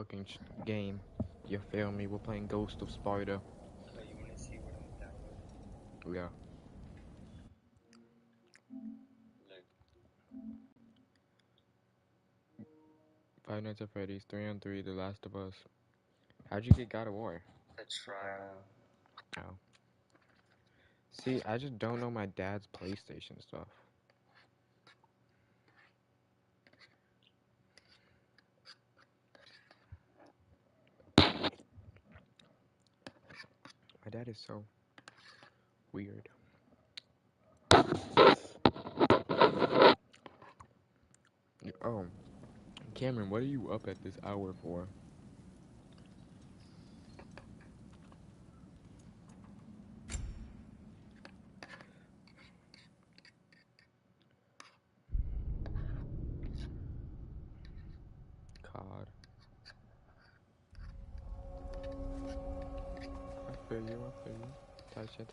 fucking game. You feel me? We're playing Ghost of Sparta. So you want to see what I'm downloading? Yeah. Look. Five Nights at Freddy's, 3 on 3, The Last of Us. How'd you get God of War? The trial. Oh. See, I just don't know my dad's PlayStation stuff. My dad is so weird. Oh, Cameron, what are you up at this hour for? COD. I feel you. Touch it.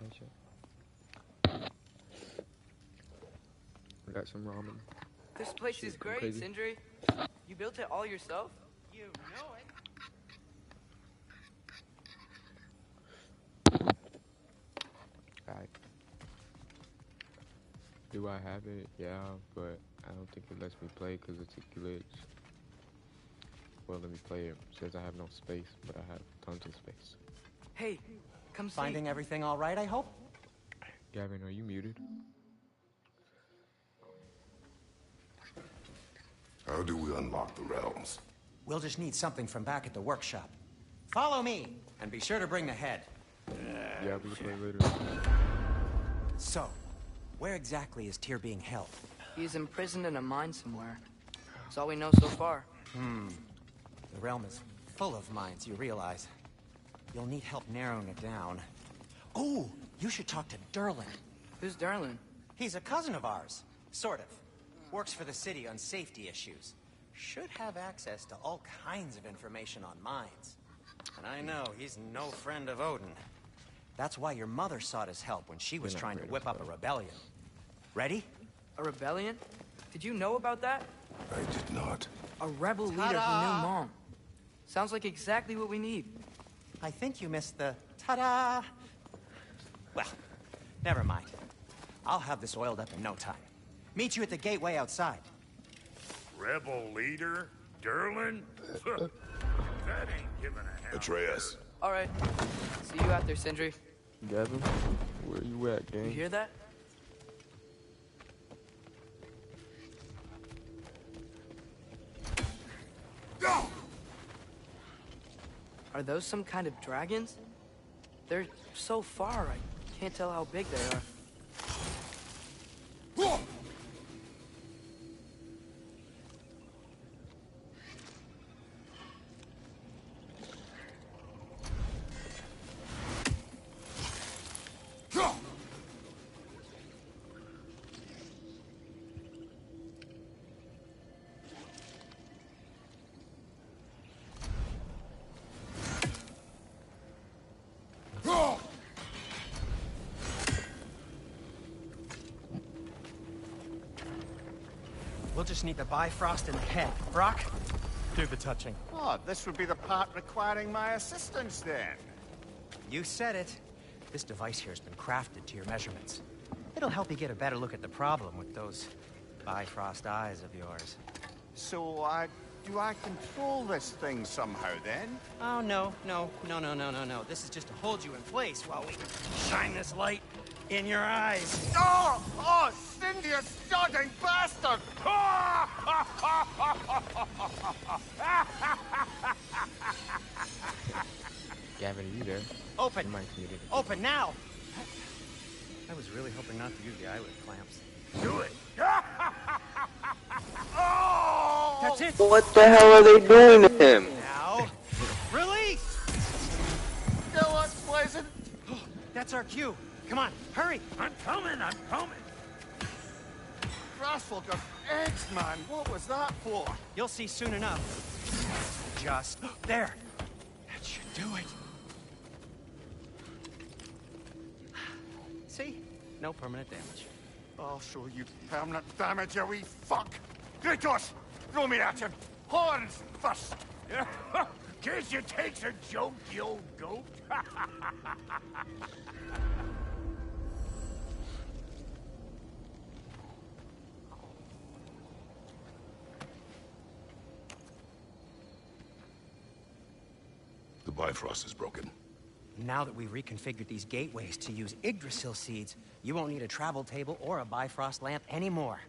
We got some ramen. This place Shit, is great, crazy. Sindri. You built it all yourself? You know it. Do I have it? Yeah, but I don't think it lets me play because it's a glitch. Well, let me play it. It says I have no space, but I have tons of space. Hey, come see. Finding everything all right, I hope? Gavin, are you muted? How do we unlock the realms? We'll just need something from back at the workshop. Follow me, and be sure to bring the head. Yeah, we can play later. So, where exactly is Tyr being held? He's imprisoned in a mine somewhere. That's all we know so far. The realm is full of mines, you realize. You'll need help narrowing it down. Oh, you should talk to Derlin. Who's Darlin? He's a cousin of ours. Sort of. Works for the city on safety issues. Should have access to all kinds of information on mines. And I know he's no friend of Odin. That's why your mother sought his help when she was trying to whip up a rebellion. Ready? A rebellion? Did you know about that? I did not. A rebel leader who knew Mom. Sounds like exactly what we need. I think you missed the ta-da. Well, never mind. I'll have this oiled up in no time. Meet you at the gateway outside. Rebel leader? Derlin? That ain't giving a hell. Atreus. All right. See you out there, Sindri. Gavin, where you at, gang? You hear that? Go! Are those some kind of dragons? They're so far, I can't tell how big they are. We'll just need the Bifrost in the head. Brock, do the touching. Oh, this would be the part requiring my assistance then. You said it. This device here has been crafted to your measurements. It'll help you get a better look at the problem with those Bifrost eyes of yours. So, do I control this thing somehow then? Oh, no. This is just to hold you in place while we shine this light in your eyes. Oh, Cindy, you sodding bastard! Gavin, are you there? Open! Your mic's muted. Open now! I was really hoping not to use the eyelid clamps. Do it! That's it! What the hell are they doing to him? Now, release! Still unpleasant. That's our cue. Come on, hurry! I'm coming! Grassful got eggs, man. What was that for? You'll see soon enough. Just there. That should do it. See? No permanent damage. I'll show you permanent damage, you wee fuck. Kratos, throw me at him. Horns first. Guess you takes a joke, you old goat. The Bifrost is broken. Now that we've reconfigured these gateways to use Yggdrasil seeds, you won't need a travel table or a Bifrost lamp anymore.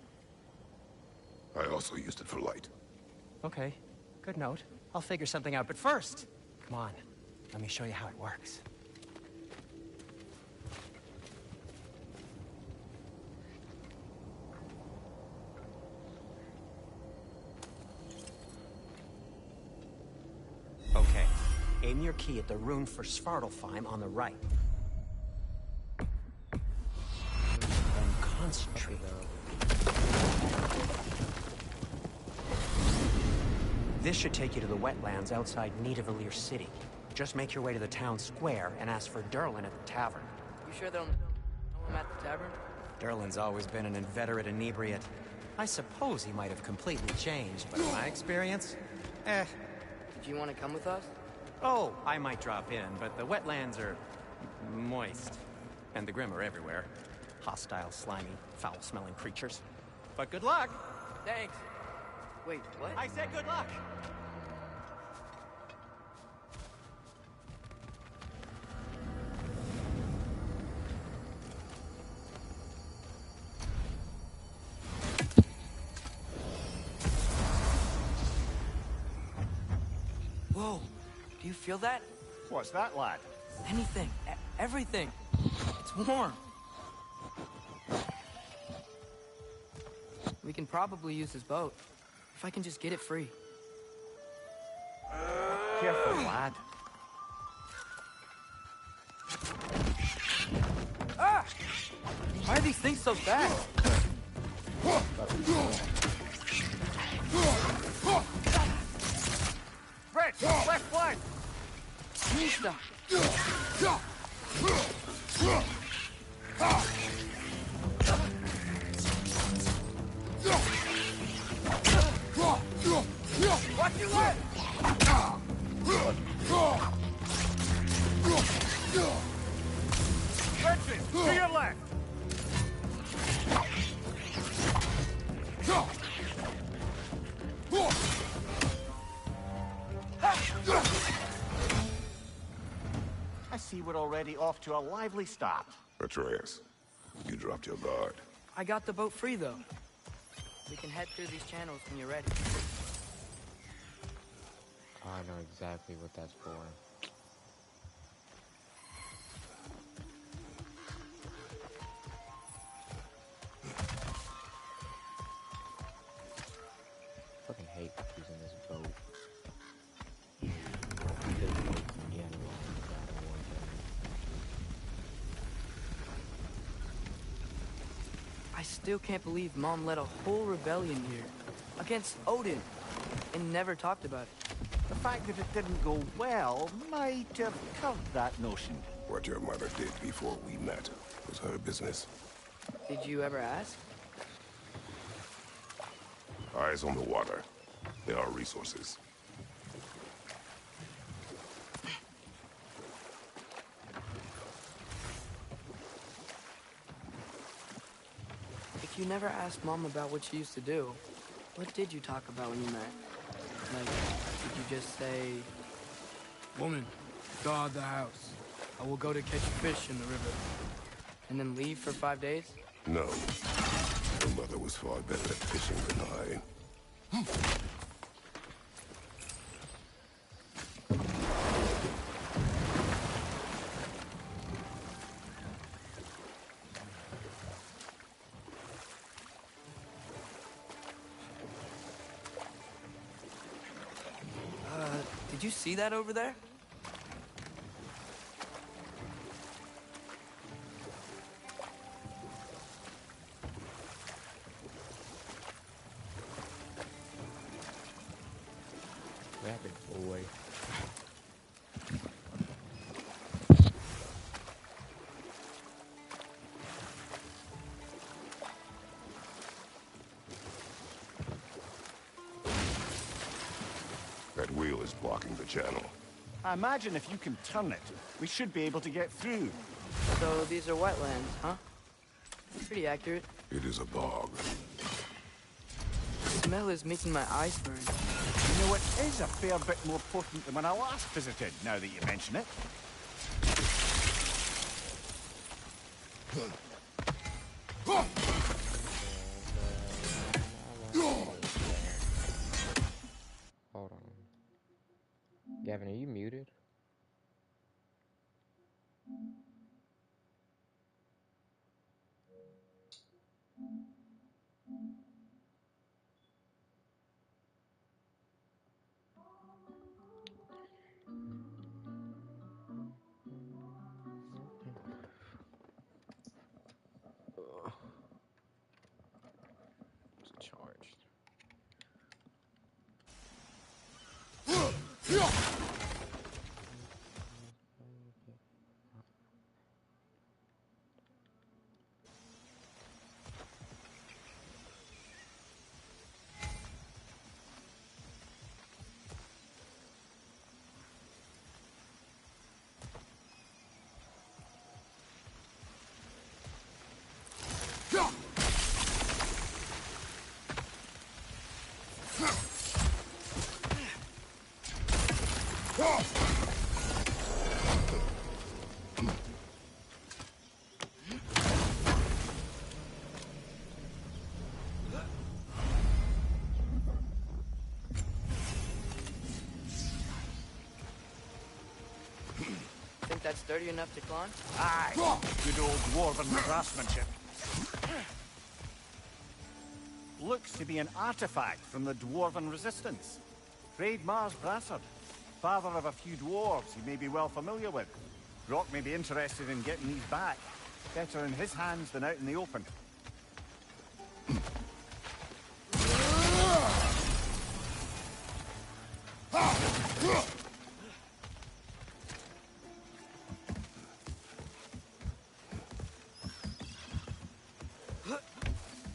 I also used it for light. Okay, good note. I'll figure something out, but first, come on, let me show you how it works. Okay, aim your key at the rune for Svartalfheim on the right. Then concentrate. This should take you to the wetlands outside Nidavellir City. Just make your way to the town square and ask for Durlin at the tavern. You sure they don't know him at the tavern? Durlin's always been an inveterate inebriate. I suppose he might have completely changed, but in my experience, Did you want to come with us? Oh, I might drop in, but the wetlands are moist. And the Grim are everywhere. Hostile, slimy, foul-smelling creatures. But good luck! Thanks. Wait, what? I said good luck! Whoa, do you feel that? What's that, lad? Anything, everything. It's warm. We can probably use this boat, if I can just get it free. Careful, lad. Ah! Why are these things so fast? Fred, left flank! Mista! Watch your left! Redfin, to your left! I see we're already off to a lively start. Atreus, you dropped your guard. I got the boat free, though. We can head through these channels when you're ready. I know exactly what that's for. Fucking hate using this boat. I still can't believe Mom led a whole rebellion here against Odin and never talked about it. The fact that it didn't go well might have covered that notion. What your mother did before we met was her business. Did you ever ask? Eyes on the water. There are resources. If you never asked Mom about what she used to do, what did you talk about when you met? Like, did you just say, "Woman, guard the house. I will go to catch fish in the river," and then leave for 5 days? No. Your mother was far better at fishing than I. Did you see that over there? Rapid boy. That wheel is blocking the channel. I imagine if you can turn it, we should be able to get through. So these are wetlands, huh? Pretty accurate. It is a bog. The smell is making my eyes burn. You know, it is a fair bit more potent than when I last visited, now that you mention it. Hold on. Gavin, are you muted? It's charged. Think that's sturdy enough to climb? Aye, good old dwarven craftsmanship. Looks to be an artifact from the dwarven resistance. Raid Mars Brassard, father of a few dwarves you may be well familiar with. Rock may be interested in getting these back. Better in his hands than out in the open.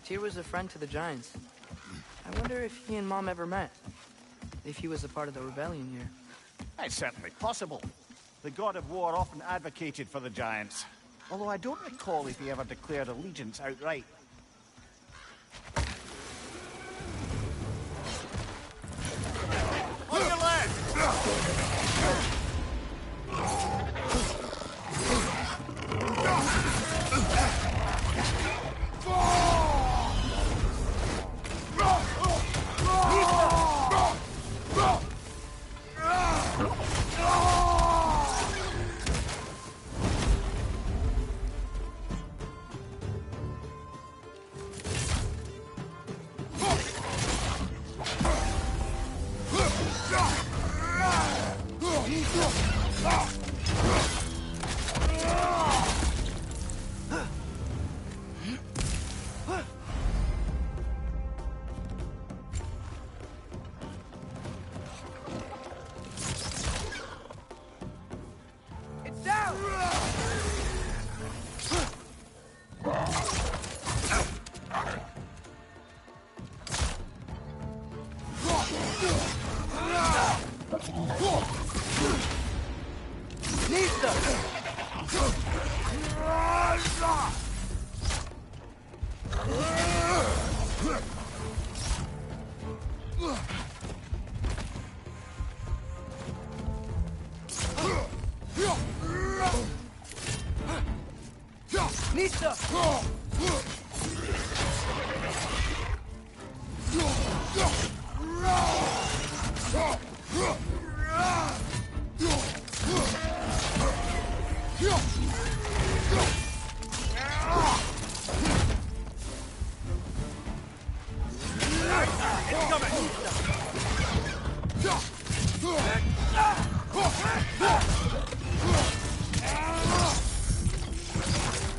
Tyr was a friend to the Giants. I wonder if he and Mom ever met. If he was a part of the rebellion here. It's certainly possible. The god of war often advocated for the Giants. Although I don't recall if he ever declared allegiance outright. On your left!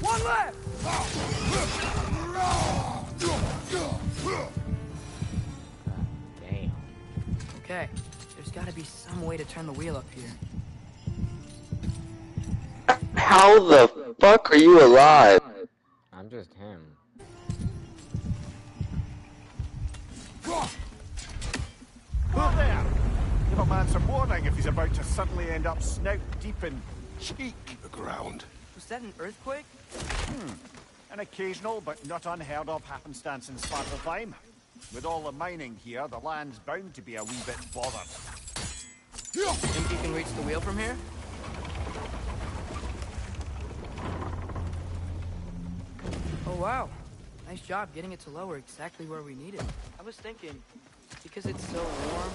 One left! Damn. Okay, there's gotta be some way to turn the wheel up here. How the fuck are you alive? I'm just him. Whoa there! You man some warning if he's about to suddenly end up snout deep in cheek. The ground. Was that an earthquake? An occasional but not unheard of happenstance in Sparta time. With all the mining here, the land's bound to be a wee bit bothered. Think you can reach the wheel from here? Oh wow. Nice job getting it to lower exactly where we need it. I was thinking, because it's so warm,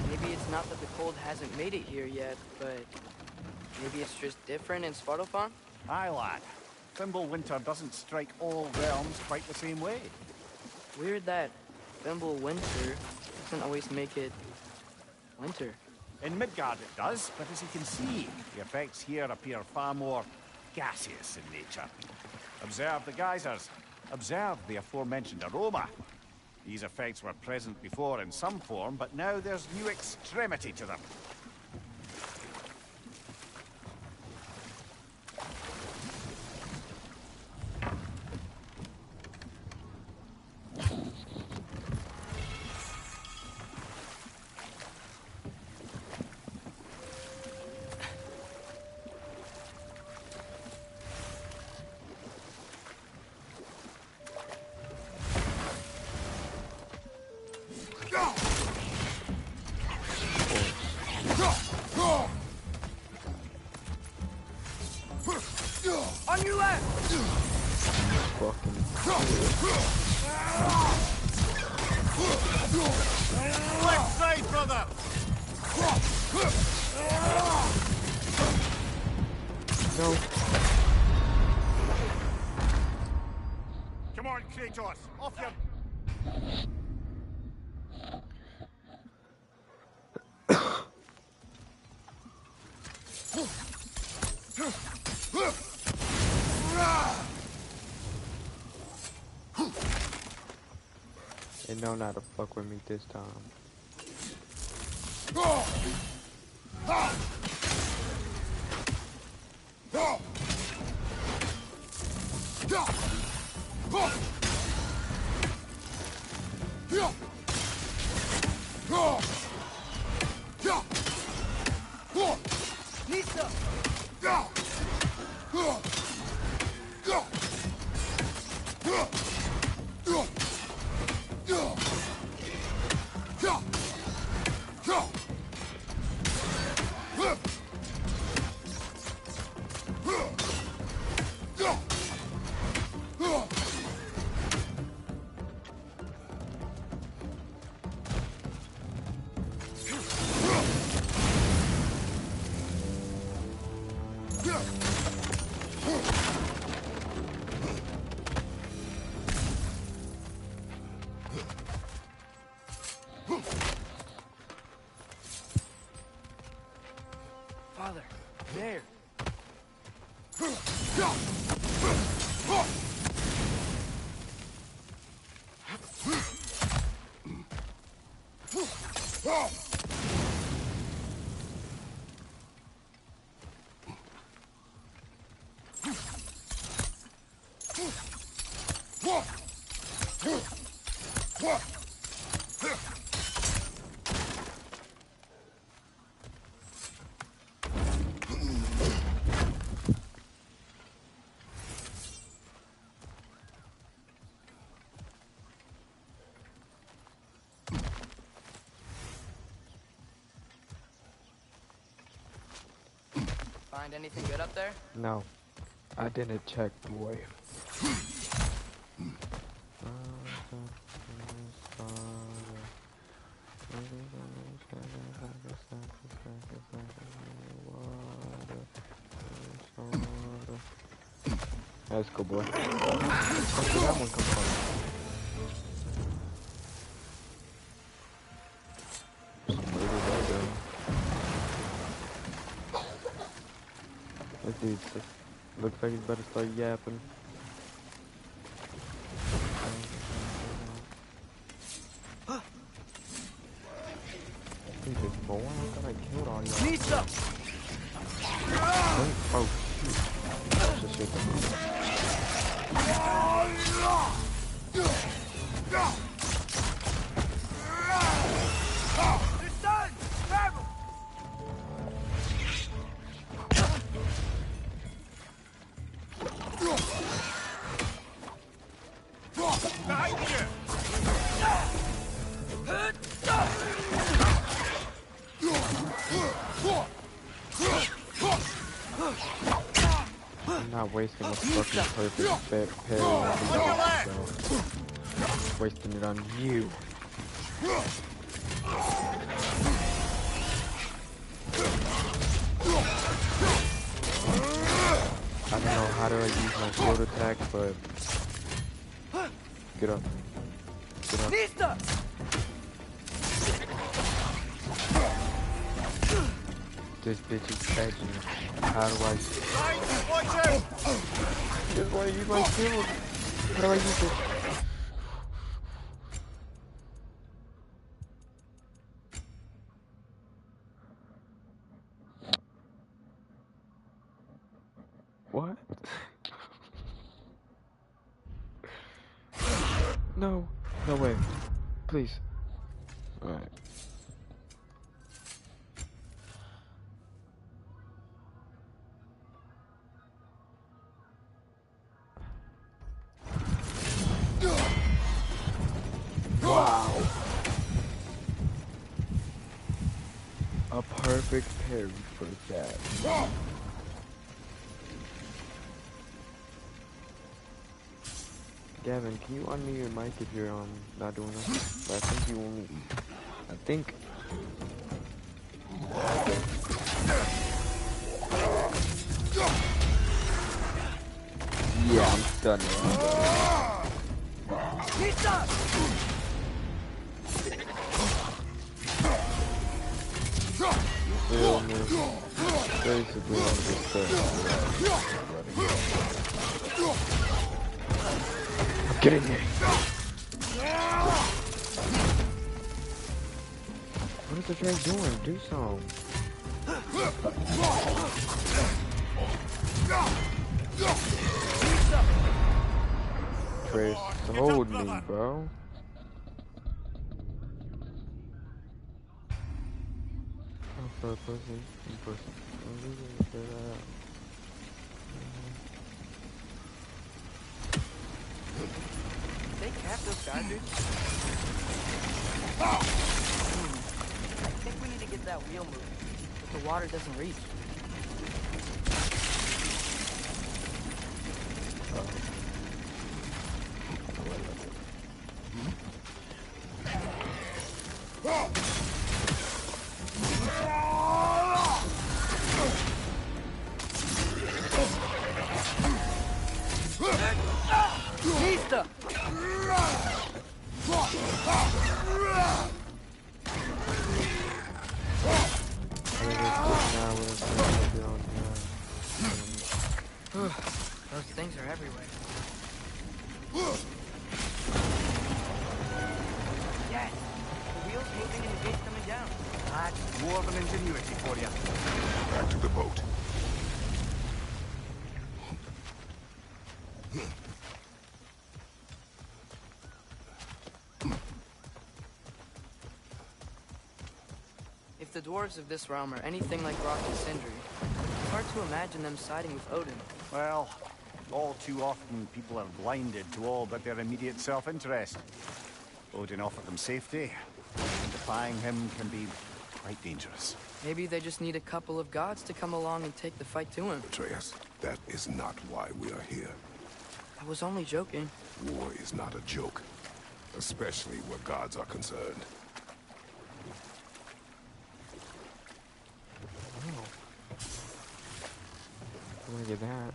maybe it's not that the cold hasn't made it here yet, but maybe it's just different in Svartalfheim? Aye, lad. Thimble winter doesn't strike all realms quite the same way. Weird that Thimble winter doesn't always make it winter. In Midgard it does, but as you can see, the effects here appear far more gaseous in nature. Observe the geysers. Observe the aforementioned aroma. These effects were present before in some form, but now there's new extremity to them. On your left! Fucking. Left side, brother! No. Come on, Kratos, off your... They know not to fuck with me this time. Father, there. Find anything good up there? No. I didn't check, boy. Let's go, boy. Where did that one come from? Where did that go? This dude looks like he's about to start yapping. Jesus, boy, I thought I killed all y'all. Nisa! Oh, shoot. That's just shit. Your son! Travel! not wasting a fucking perfect parry on the bro. Wasting it on you. I don't know how to use my shield attack, but get up. Get up. This bitch is edging. How do I? Just want to use my shield. How do I use it? What? No. No way. Please. Alright. Wow. A perfect parry for that. Gavin, can you unmute your mic if you're not doing that? But I think you only. I think. Yeah, I'm stunning. Feel me? Basically, I'm just stunning. Get in here. What is the train doing? Do something. Chris, hold me, bro. Oh, for pussy. They cap those guys, dude. I think we need to get that wheel moving, but the water doesn't reach. Those things are everywhere. Yes! The wheel's moving and the gate's coming down. That's more than ingenuity for you. Back to the boat. If the dwarves of this realm are anything like Rock and Sindri, it's hard to imagine them siding with Odin. Well, all too often people are blinded to all but their immediate self-interest. Odin offered them safety, and defying him can be quite dangerous. Maybe they just need a couple of gods to come along and take the fight to him. Atreus, that is not why we are here. I was only joking. War is not a joke, especially where gods are concerned. Oh. Look at that.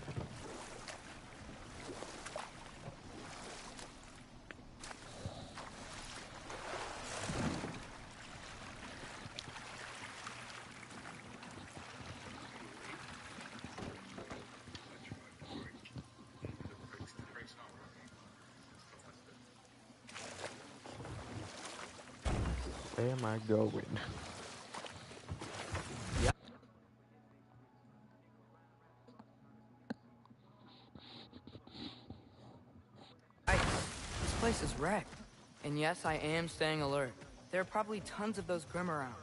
Where am I going? This place is wrecked. And yes, I am staying alert. There are probably tons of those Grim around.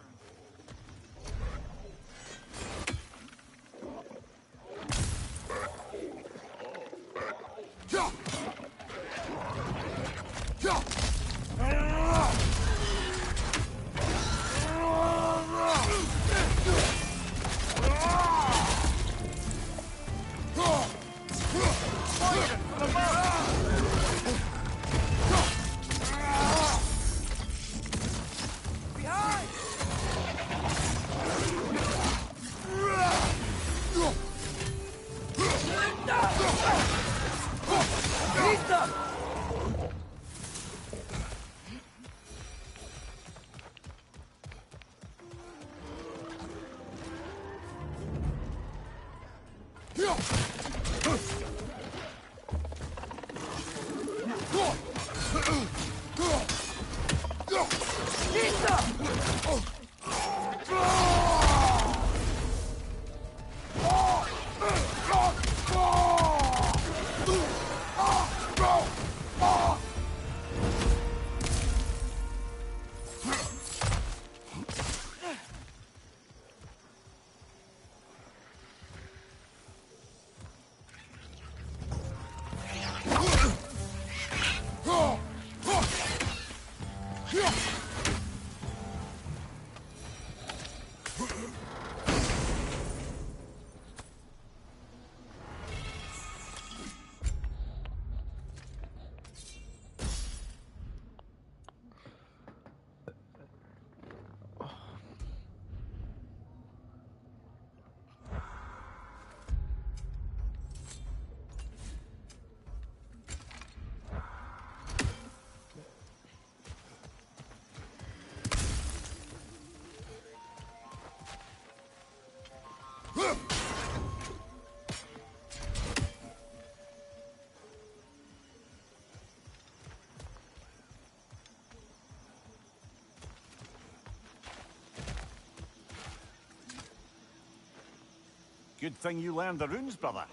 Good thing you learned the runes, brother.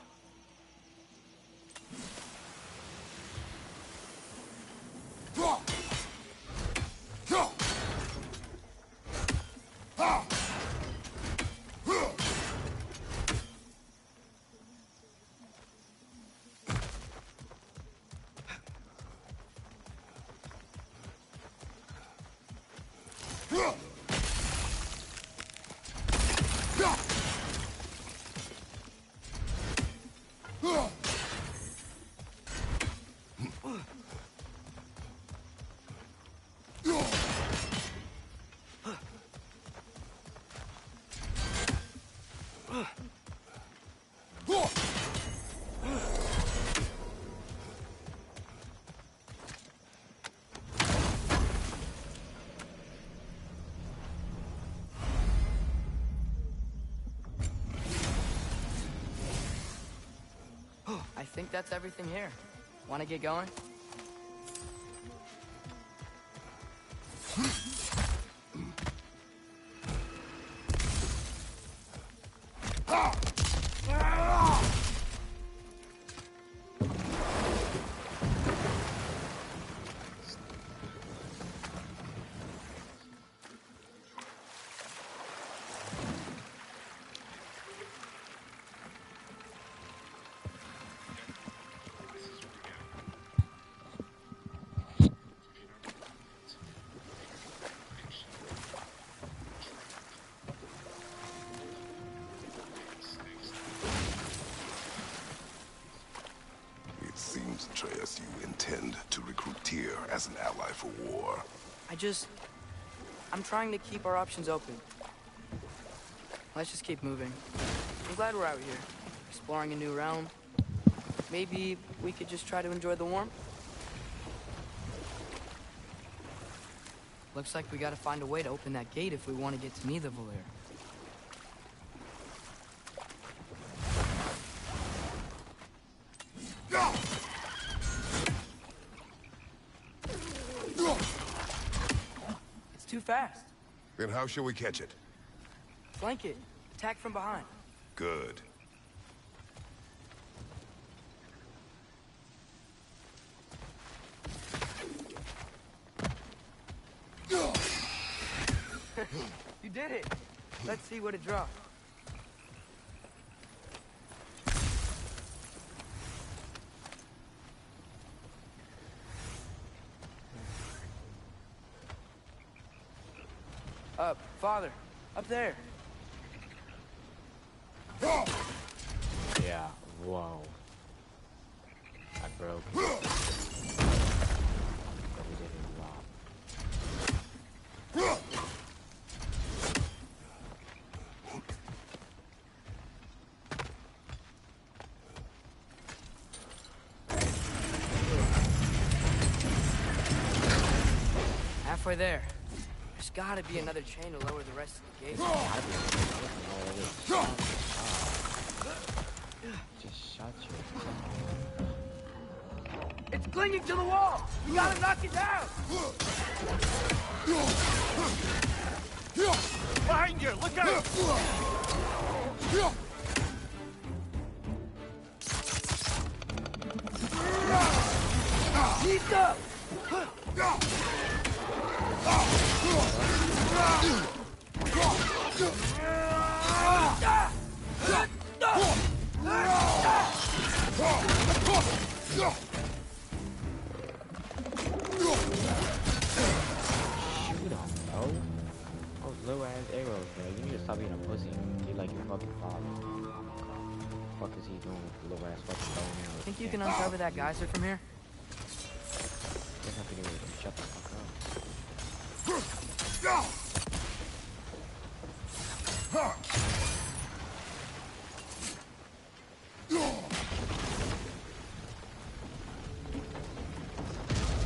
I think that's everything here. Want to get going? Atreus, you intend to recruit Tyr as an ally for war. I'm trying to keep our options open. Let's just keep moving. I'm glad we're out here, exploring a new realm. Maybe we could just try to enjoy the warmth? Looks like we gotta find a way to open that gate if we want to get to Nidavellir. Too fast. Then how shall we catch it? Flank it. Attack from behind. Good. You did it. Let's see what it drops. Up, father. Up there. Yeah, whoa. I broke. But we did it well. Halfway there. There's gotta be another chain to lower the rest of the gate. Just shot you. It's clinging to the wall! We gotta knock it down! Behind you! Look out! He's up! Shoot him, bro. Those little ass arrows, bro. You need to stop being a pussy. You like your fucking father. What the fuck is he doing with the little ass fucking bow and arrows? Think you can uncover that geyser from here? Guess I have to get rid of him. Shut the fuck up.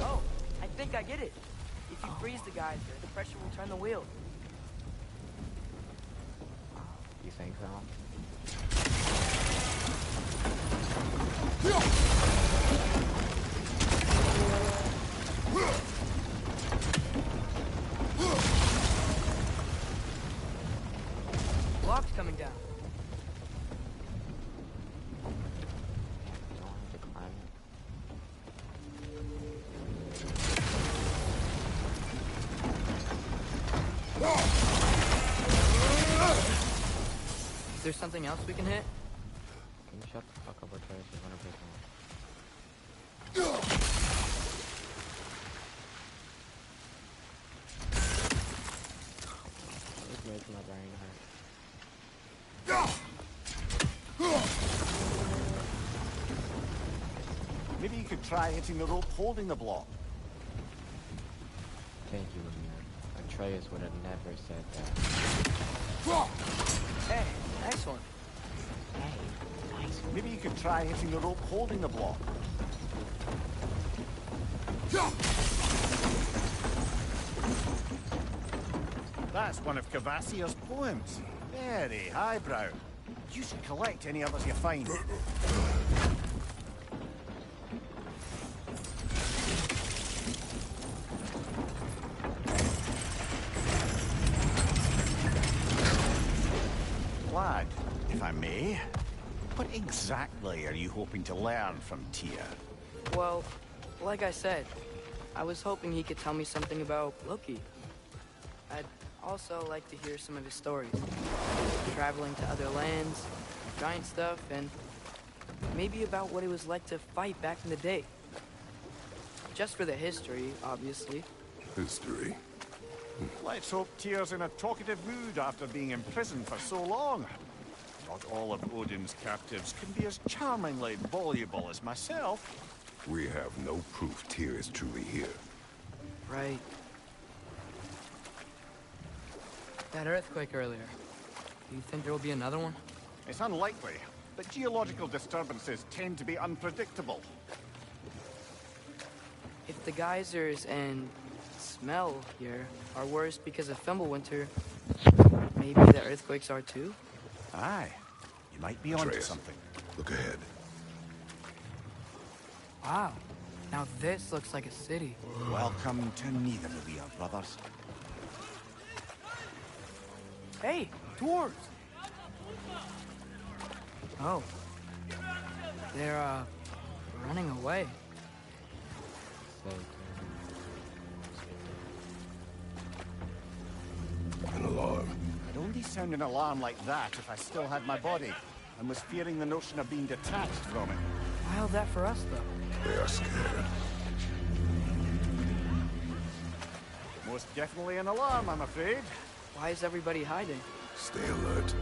Oh, I think I get it. If you freeze the geyser, the pressure will turn the wheel. You think so? Block's coming down. You don't have to climb it. Is there something else we can hit? Can you shut the fuck up or try to 100%? This makes my brain hurt. Maybe you could try hitting the rope holding the block. Thank you, Amir. Atreus would have never said that. Hey, nice one. Hey, nice one. Maybe you could try hitting the rope holding the block. That's one of Cavassia's poems. Very highbrow. You should collect any others you find. Lad, if I may, what exactly are you hoping to learn from Tyr? Well, like I said, I was hoping he could tell me something about Loki. I'd also like to hear some of his stories. Traveling to other lands, giant stuff, and maybe about what it was like to fight back in the day. Just for the history, obviously. History. Let's hope Tyr's in a talkative mood after being imprisoned for so long. Not all of Odin's captives can be as charmingly voluble as myself. We have no proof Tyr is truly here. Right. That earthquake earlier. Do you think there will be another one? It's unlikely, but geological disturbances tend to be unpredictable. If the geysers and smell here are worse because of Fimbulwinter, maybe the earthquakes are too? Aye, you might be onto Atreus, something. look ahead. Wow. Now this looks like a city. Welcome to neither of we are brothers. Hey, dwarves! Oh. They're, running away. An alarm. I'd only sound an alarm like that if I still had my body, and was fearing the notion of being detached from it. Why held that for us, though? They are scared. Most definitely an alarm, I'm afraid. Why is everybody hiding? Stay alert.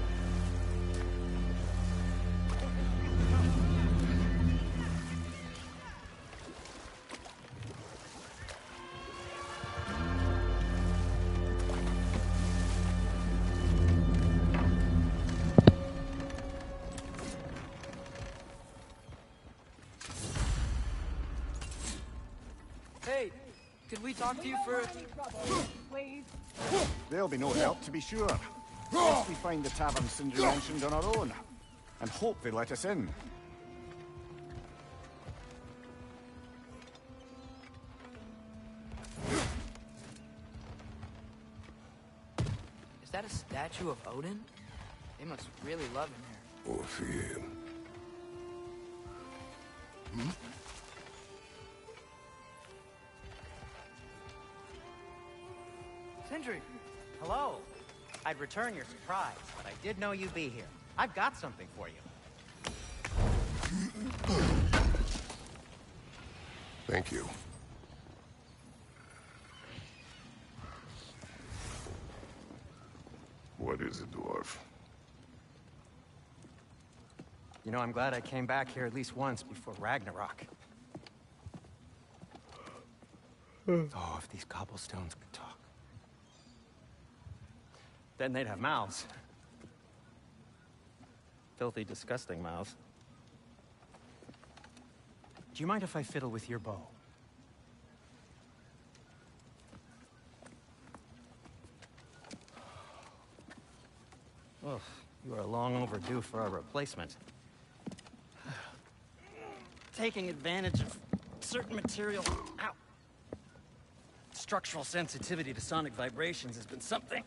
Hey, could we talk to you for... There'll be no help, to be sure. Unless we find the tavern Sindri mentioned on our own. and hope they let us in. Is that a statue of Odin? They must really love him here. Or fear him. Sindri! Hello. I'd return your surprise, but I did know you'd be here. I've got something for you. Thank you. What is it, dwarf? You know, I'm glad I came back here at least once before Ragnarok. Oh, if these cobblestones could talk. Then they'd have mouths. Filthy, disgusting mouths. Do you mind if I fiddle with your bow? Oh, you are long overdue for a replacement. Taking advantage of certain material. Ow. Structural sensitivity to sonic vibrations has been something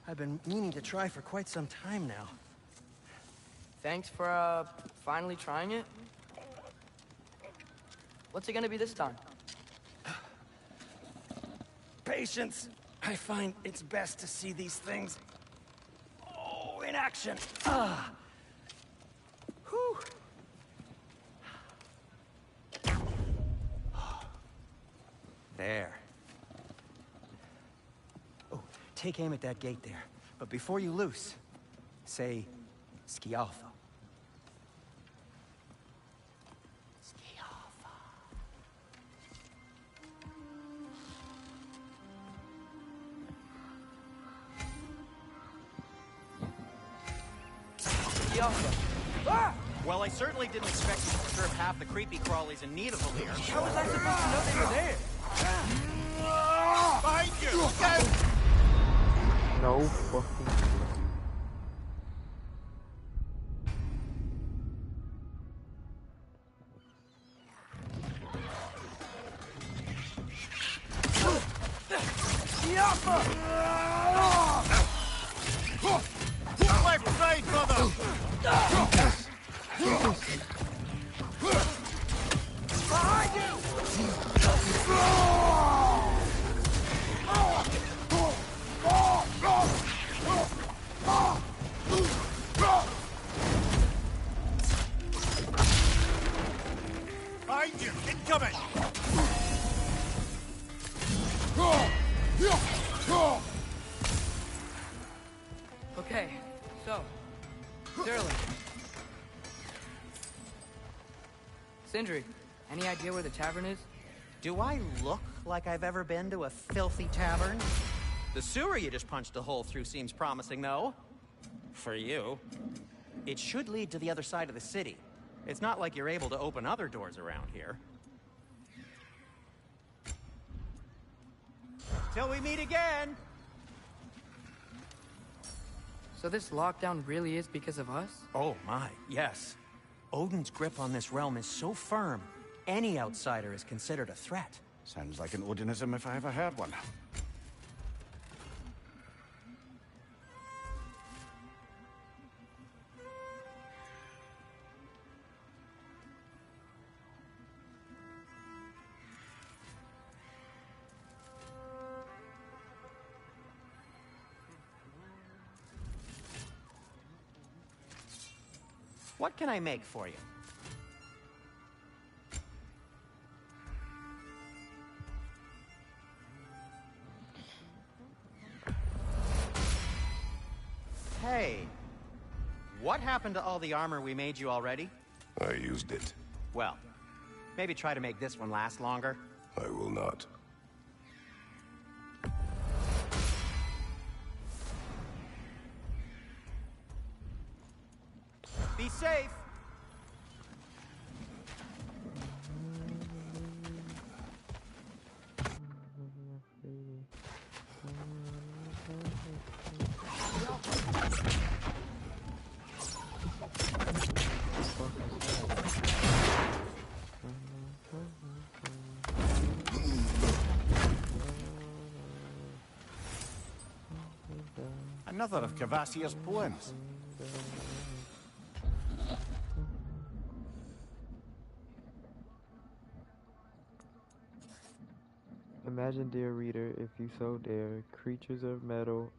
I've been meaning to try for quite some time now. Thanks for, finally trying it. What's it gonna be this time? Patience. I find it's best to see these things, in action. Whew. There. Oh, take aim at that gate there. But before you loose, say, Skialfa. Skialfa. Well, I certainly didn't expect you to disturb half the creepy crawlies in need of a leer. How was I supposed to know they were there? Behind you! Look out! No fucking. Left side, brother! Behind you! Behind you! Incoming! Okay, so, Sterling. Sindri, any idea where the tavern is? Do I look like I've ever been to a filthy tavern? The sewer you just punched a hole through seems promising, though. For you. It should lead to the other side of the city. It's not like you're able to open other doors around here. Till we meet again! So this lockdown really is because of us? Oh my, yes. Odin's grip on this realm is so firm, any outsider is considered a threat. Sounds like an Odinism if I ever heard one. What can I make for you? Hey, what happened to all the armor we made you already? I used it. Well, maybe try to make this one last longer. I will not. Be safe! Another of Cavassier's poems. Imagine, dear reader, if you so dare, creatures of metal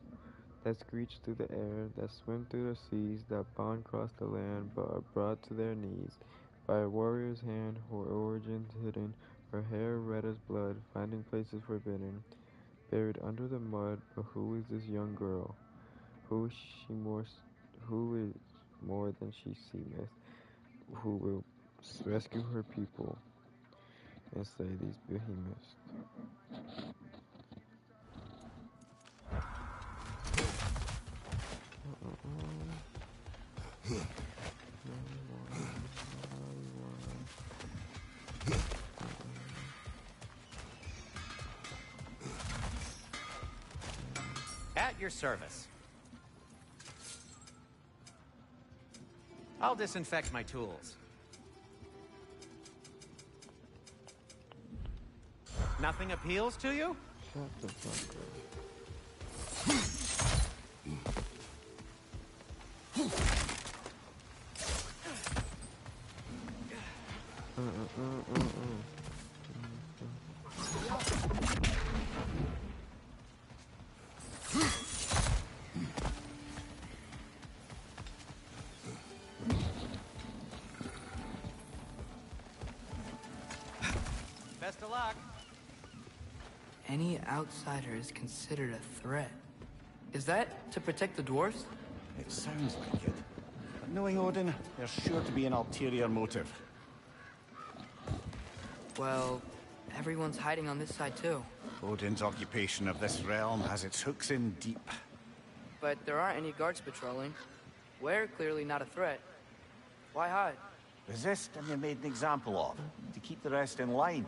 that screech through the air, that swim through the seas, that bond across the land, but are brought to their knees by a warrior's hand, her origins hidden, her hair red as blood, finding places forbidden, buried under the mud. But who is this young girl? Who is she more? Who is more than she seemeth? Who will rescue her people and slay these behemoths? At your service. I'll disinfect my tools. Nothing appeals to you? Shut the fuck up. Best of luck. Any outsider is considered a threat. Is that to protect the dwarves? It sounds like it. But knowing Odin, there's sure to be an ulterior motive. Well, everyone's hiding on this side too. Odin's occupation of this realm has its hooks in deep. But there aren't any guards patrolling. We're clearly not a threat. Why hide? Resist and you're made an example of, to keep the rest in line.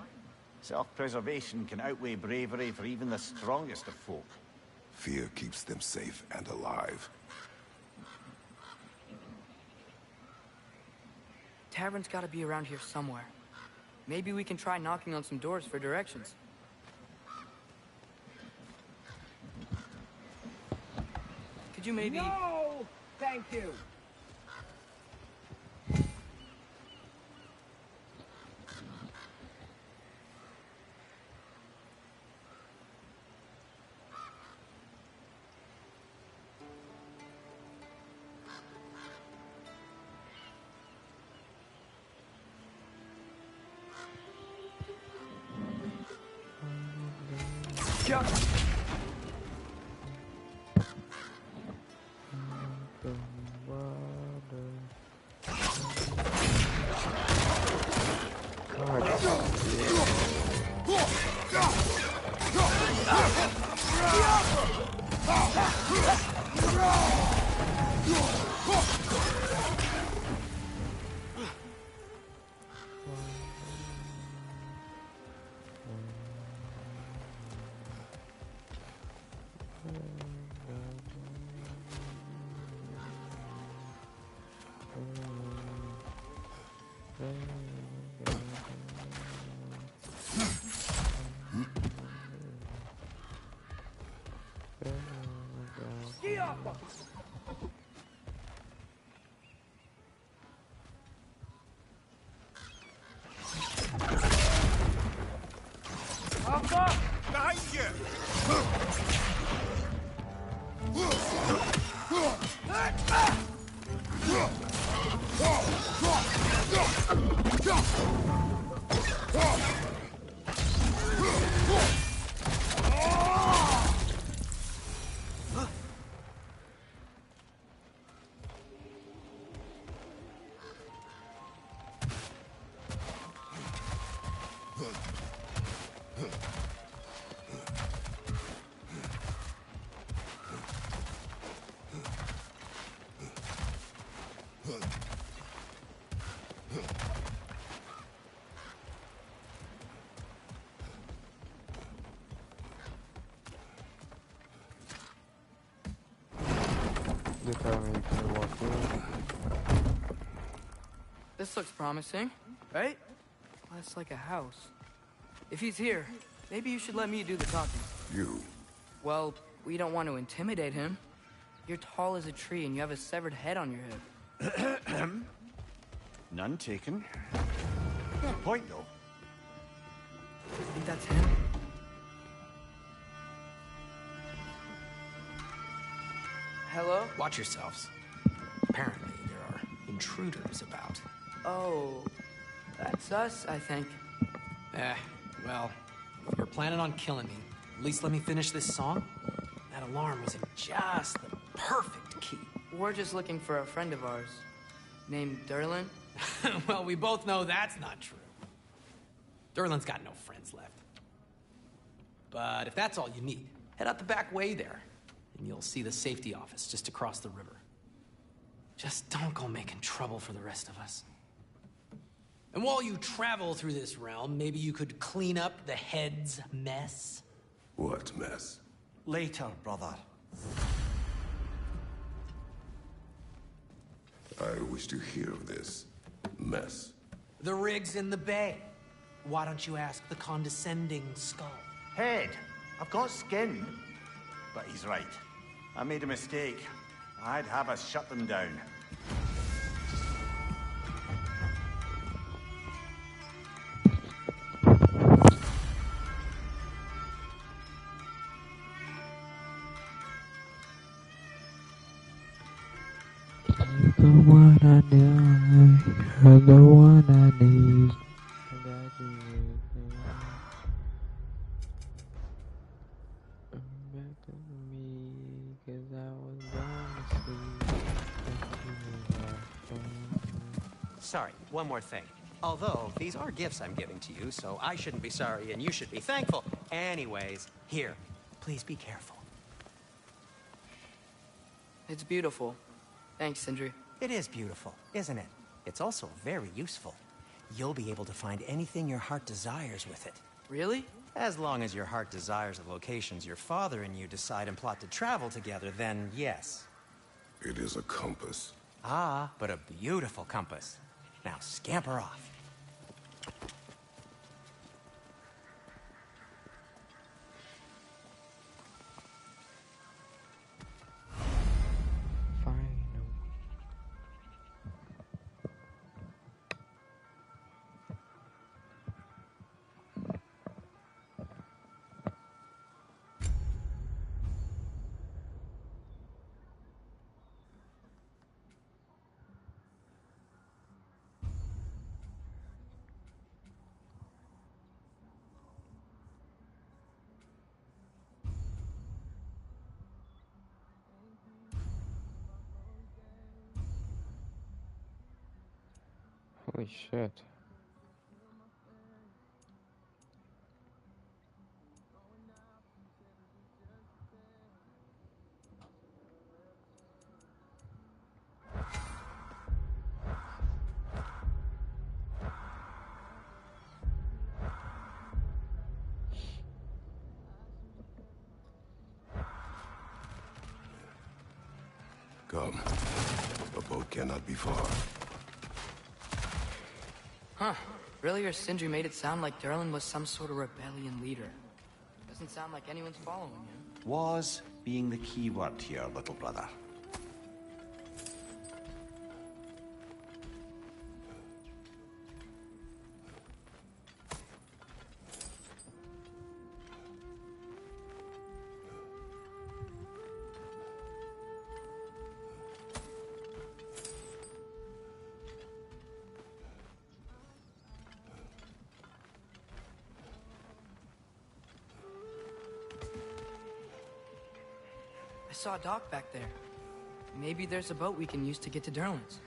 Self-preservation can outweigh bravery for even the strongest of folk. Fear keeps them safe and alive. Tavern's gotta be around here somewhere. Maybe we can try knocking on some doors for directions. Could you maybe... No! Thank you. Behind you! This looks promising, right? That's like a house. If he's here, maybe you should let me do the talking. You. Well, we don't want to intimidate him. You're tall as a tree and you have a severed head on your hip. None taken. Good point, though. I think that's him. Hello? Watch yourselves. Apparently, there are intruders about. Oh, that's us, I think. Well, if you're planning on killing me, at least let me finish this song. That alarm was in just the perfect key. We're just looking for a friend of ours, named Derlin. Well, we both know that's not true. Derlin's got no friends left. But if that's all you need, head out the back way there, and you'll see the safety office just across the river. Just don't go making trouble for the rest of us. And while you travel through this realm, maybe you could clean up the head's mess? What mess? Later, brother. I wish to hear of this mess. The rig's in the bay. Why don't you ask the condescending skull? Head, I've got skin. But he's right. I made a mistake. I'd have us shut them down. You're the one I know, you're the one I need. I got you with me. Back to me, 'cause I was born to see. Sorry, one more thing. Although, these are gifts I'm giving to you, so I shouldn't be sorry and you should be thankful. Anyways, here, please be careful. It's beautiful. Thanks, Sindri. It is beautiful, isn't it? It's also very useful. You'll be able to find anything your heart desires with it. Really? As long as your heart desires the locations your father and you decide and plot to travel together, then yes. It is a compass. Ah, but a beautiful compass. Now scamper off. Final. Holy shit. Come. The boat cannot be far. Huh. Earlier, Sindri made it sound like Derlin was some sort of rebellion leader. Doesn't sound like anyone's following him. Was being the key word here, little brother. I saw a dock back there. Maybe there's a boat we can use to get to Derlin's.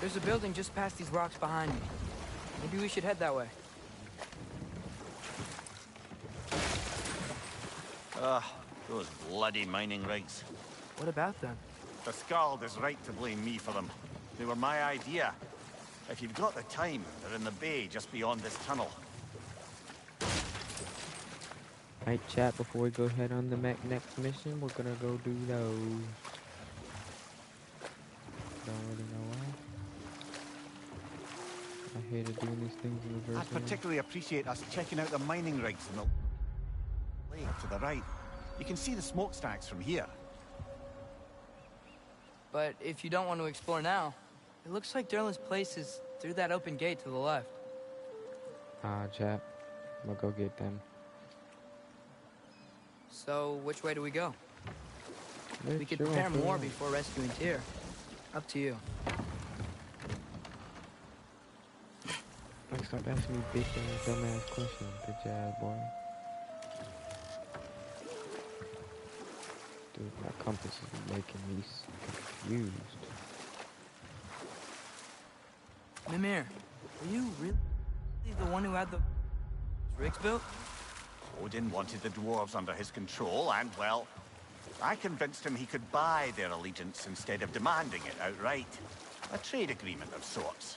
There's a building just past these rocks behind me. Maybe we should head that way. Those bloody mining rigs. What about them? The Skald is right to blame me for them. They were my idea. If you've got the time, they're in the bay just beyond this tunnel. Alright, chat, before we go ahead on the next mission, we're gonna go do those. Don't really know why. I hated doing these things in the I first one. particularly appreciate us checking out the mining rigs in the lake to the right. You can see the smokestacks from here. But if you don't want to explore now, it looks like Derlin's place is through that open gate to the left. Chat. I'm gonna go get them. So, which way do we go? We Let's could go prepare for more it. before rescuing Tyr. Up to you. Like, stop asking me big ass, dumbass questions, bitch ass boy. Dude, my compass is making me confused. Mimir, were you really the one who had the rigs built? Odin wanted the dwarves under his control, and, well, I convinced him he could buy their allegiance instead of demanding it outright. A trade agreement of sorts.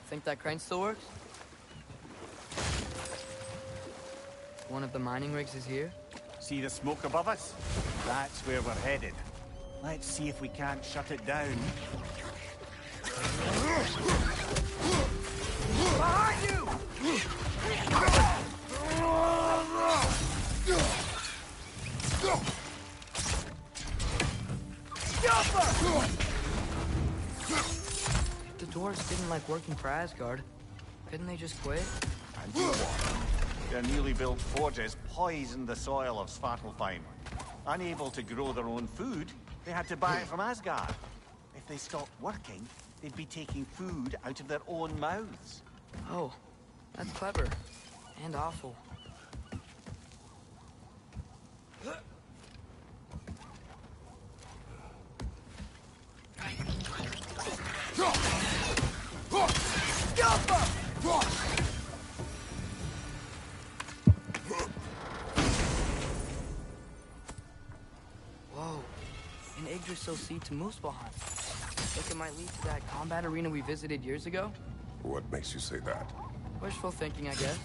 Think that crane still works? One of the mining rigs is here? See the smoke above us? That's where we're headed. Let's see if we can't shut it down. Behind you! If the dwarves didn't like working for Asgard, couldn't they just quit? And do what? Their newly built forges poisoned the soil of Svartalfheim. Unable to grow their own food, they had to buy it from Asgard. If they stopped working, they'd be taking food out of their own mouths. Oh, that's clever. And awful. Whoa, an Yggdrasil seed to Muspelheim. Think it might lead to that combat arena we visited years ago? What makes you say that? Wishful thinking, I guess.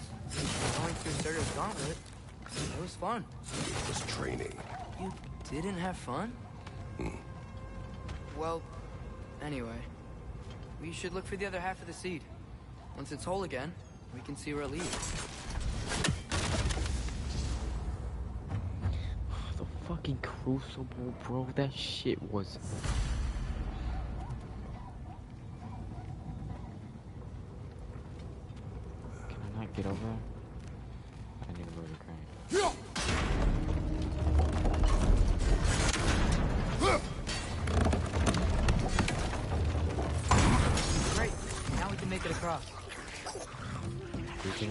Going through Surtur's gauntlet. It was fun. It was training. You didn't have fun? Well, anyway. We should look for the other half of the seed. Once it's whole again, we can see where it leads. The fucking crucible, bro. That shit was... Can I not get over there? I need to move the crane. Great. Now we can make it across. We can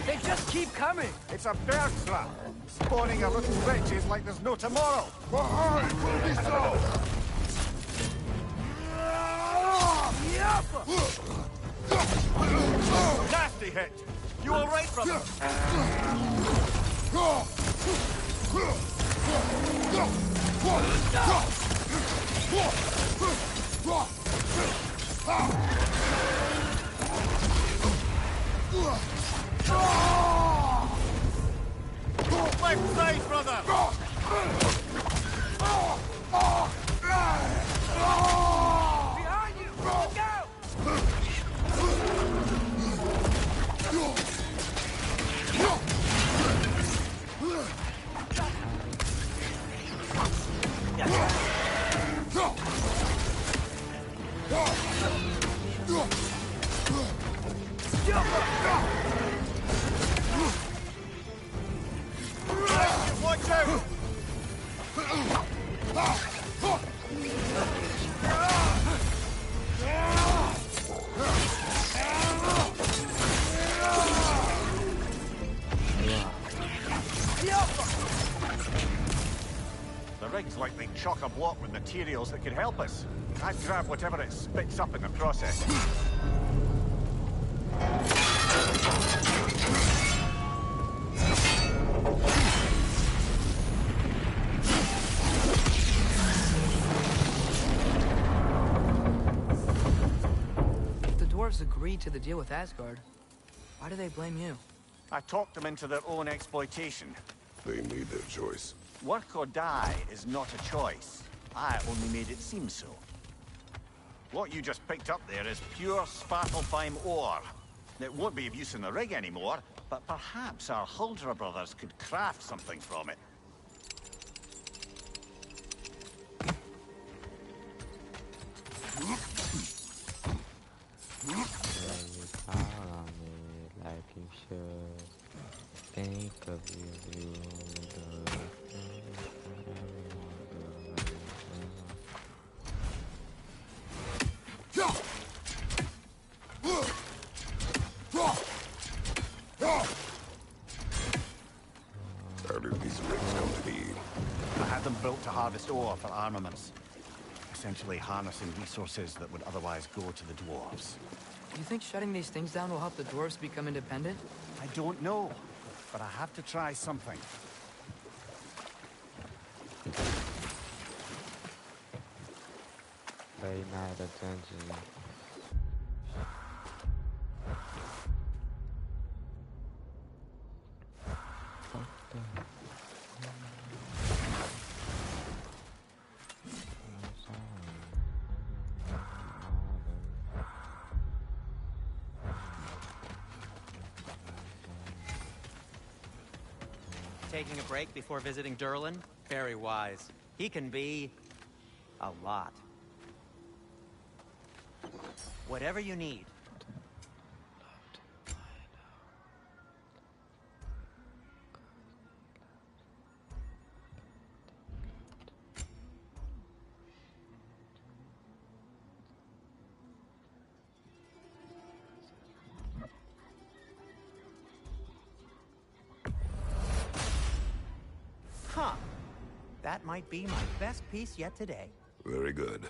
They just keep coming! It's a bird trap, spawning a little witches like there's no tomorrow. Behind! Will be so! Nasty hit! You all right, brother? Left side, brother! Behind you! Look out! Watch out! The rig's likely chock-a-block with materials that could help us. I'd grab whatever it spits up in the process. If the dwarves agreed to the deal with Asgard, why do they blame you? I talked them into their own exploitation. They made their choice. Work or die is not a choice. I only made it seem so. What you just picked up there is pure Svartalfheim ore. It won't be of use in the rig anymore, but perhaps our Huldra brothers could craft something from it. Like you should think of you. How did these rigs come to be? I had them built to harvest ore for armaments. Essentially harnessing resources that would otherwise go to the dwarves. Do you think shutting these things down will help the dwarves become independent? I don't know, but I have to try something. Late night attention. Taking a break before visiting Durlin? Very wise. He can be... a lot. Whatever you need. Huh. That might be my best piece yet today. Very good.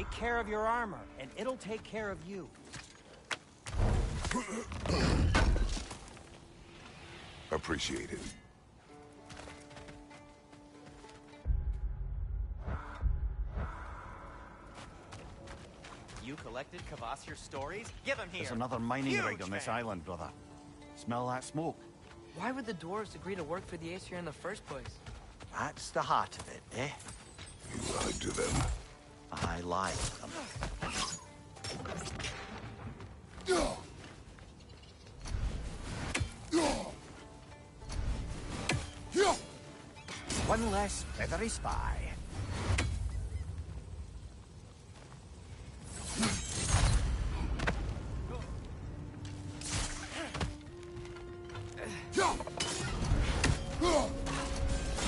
Take care of your armor, and it'll take care of you. Appreciate it. You collected Kvasir's stories? Give them here! There's another mining Huge rig on this fan. island, brother. Smell that smoke? Why would the dwarves agree to work for the Aesir in the first place? That's the heart of it, eh? You lied to them. I lied to them. One less feathery spy.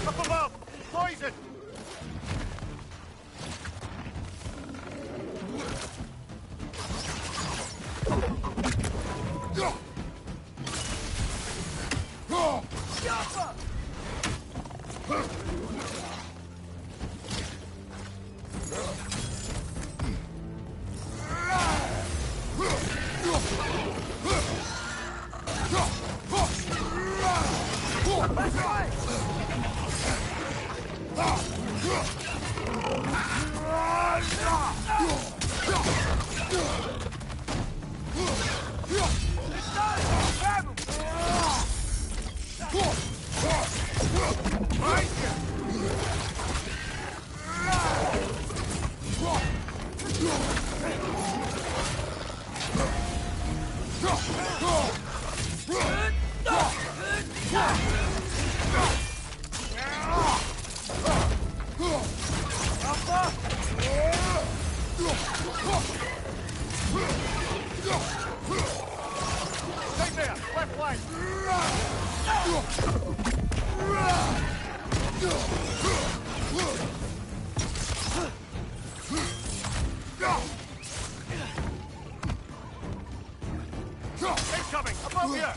Up above! Poison! Stay there! Left line! Incoming! Above here!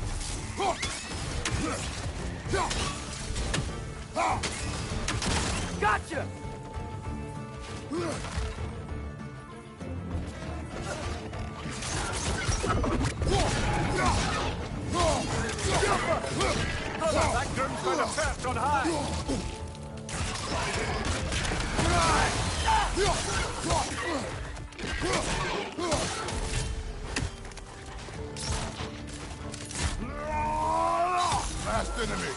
Gotcha! That groom's going to perch on high! Last enemy.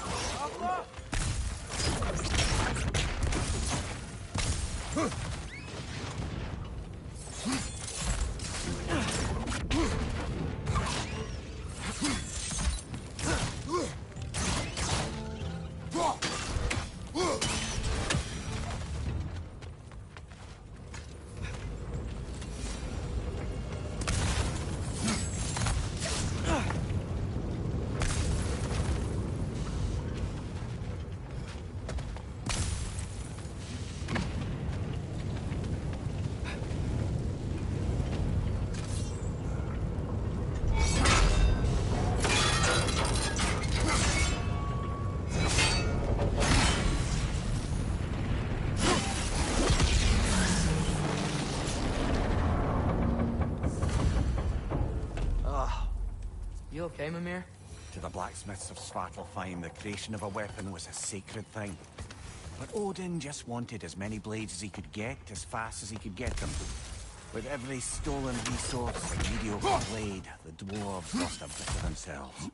You okay, Mimir? To the blacksmiths of Svartalfheim, the creation of a weapon was a sacred thing. But Odin just wanted as many blades as he could get, as fast as he could get them. With every stolen resource and mediocre blade, the dwarves lost a bit of themselves.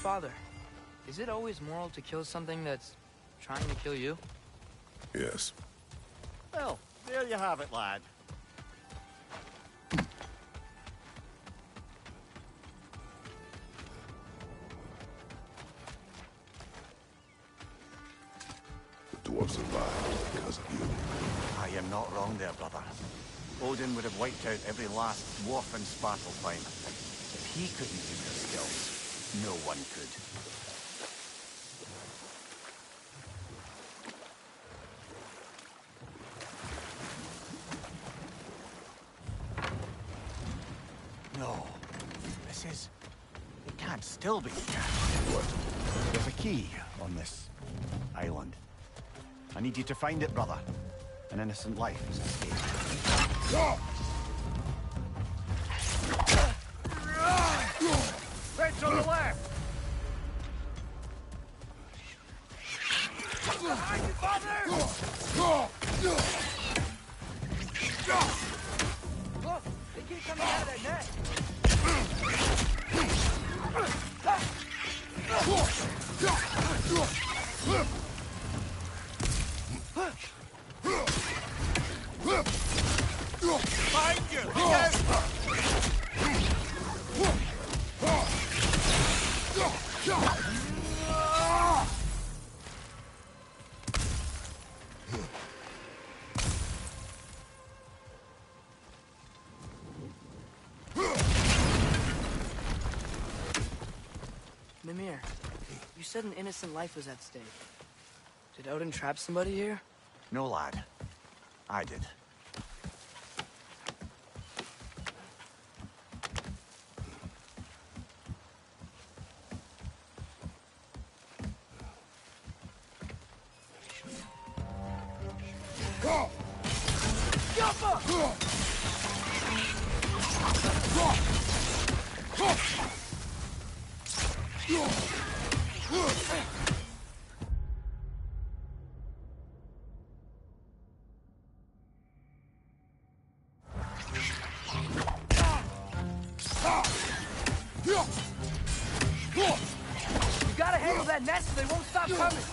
Father, is it always moral to kill something that's trying to kill you? Yes. Well, there you have it, lad. The dwarves survived because of you. I am not wrong there, brother. Odin would have wiped out every last dwarf in Svartalfheim. If he couldn't use their skills, no one could. No. This is... It can't still be. What? There's a key on this island. I need you to find it, brother. An innocent life has escaped. Fence on the left! Behind you, father! Look, they keep coming out of that net. Behind you! Look out! Mimir, you said an innocent life was at stake. Did Odin trap somebody here? No, lad. I did. You gotta handle that net so they won't stop coming.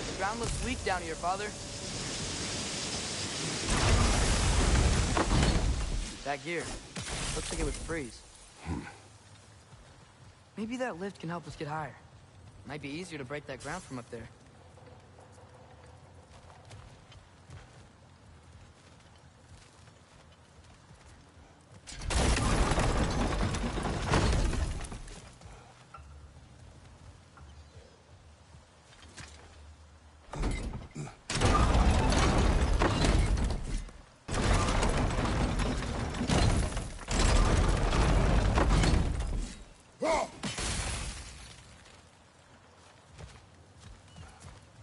The ground looks weak down here, Father. That gear. Looks like it would freeze. Maybe that lift can help us get higher. Might be easier to break that ground from up there.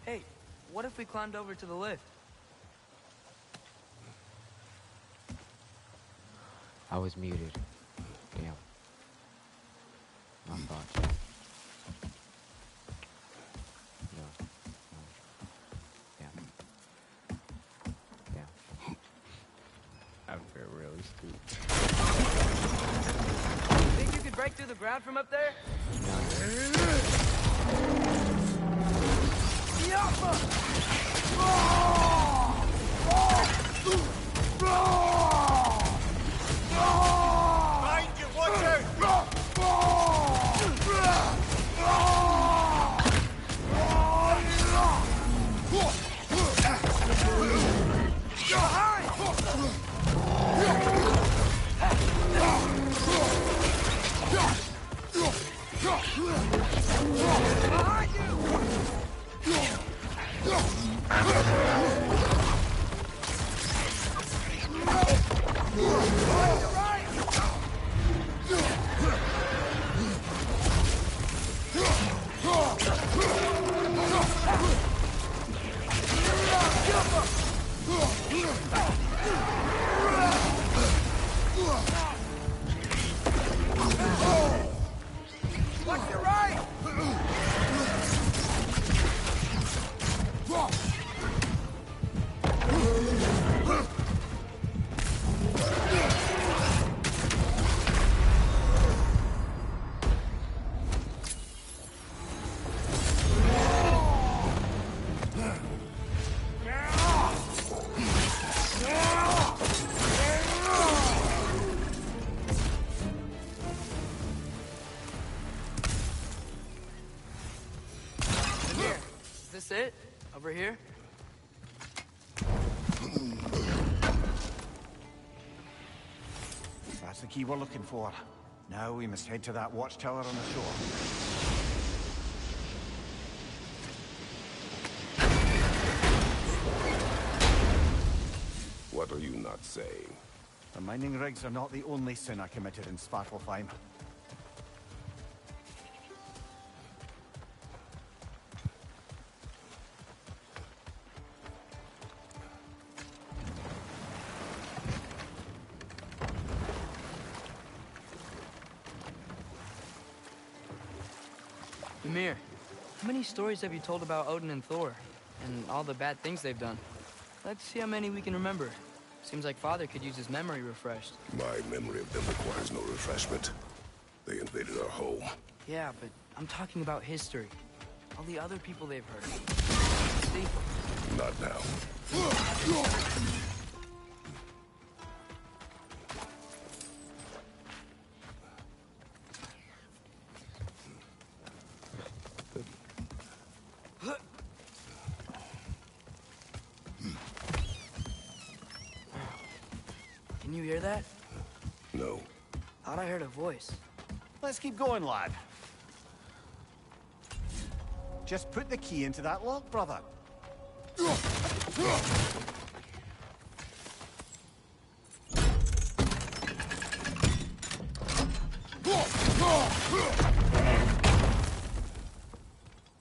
Hey, what if we climbed over to the lift? I was muted. Damn. My thoughts. No. Yeah. Yeah. I feel really stupid. Think you could break through the ground from up there? Behind you! Watch out! this it? Over here? That's the key we're looking for. Now we must head to that watchtower on the shore. What are you not saying? The mining rigs are not the only sin I committed in Svartalfheim. Ymir, how many stories have you told about Odin and Thor? And all the bad things they've done? Let's see how many we can remember. Seems like Father could use his memory refreshed. My memory of them requires no refreshment. They invaded our home. Yeah, but I'm talking about history. All the other people they've heard. See? Not now. Can you hear that? No. Thought I heard a voice. Let's keep going, lad. Just put the key into that lock, brother.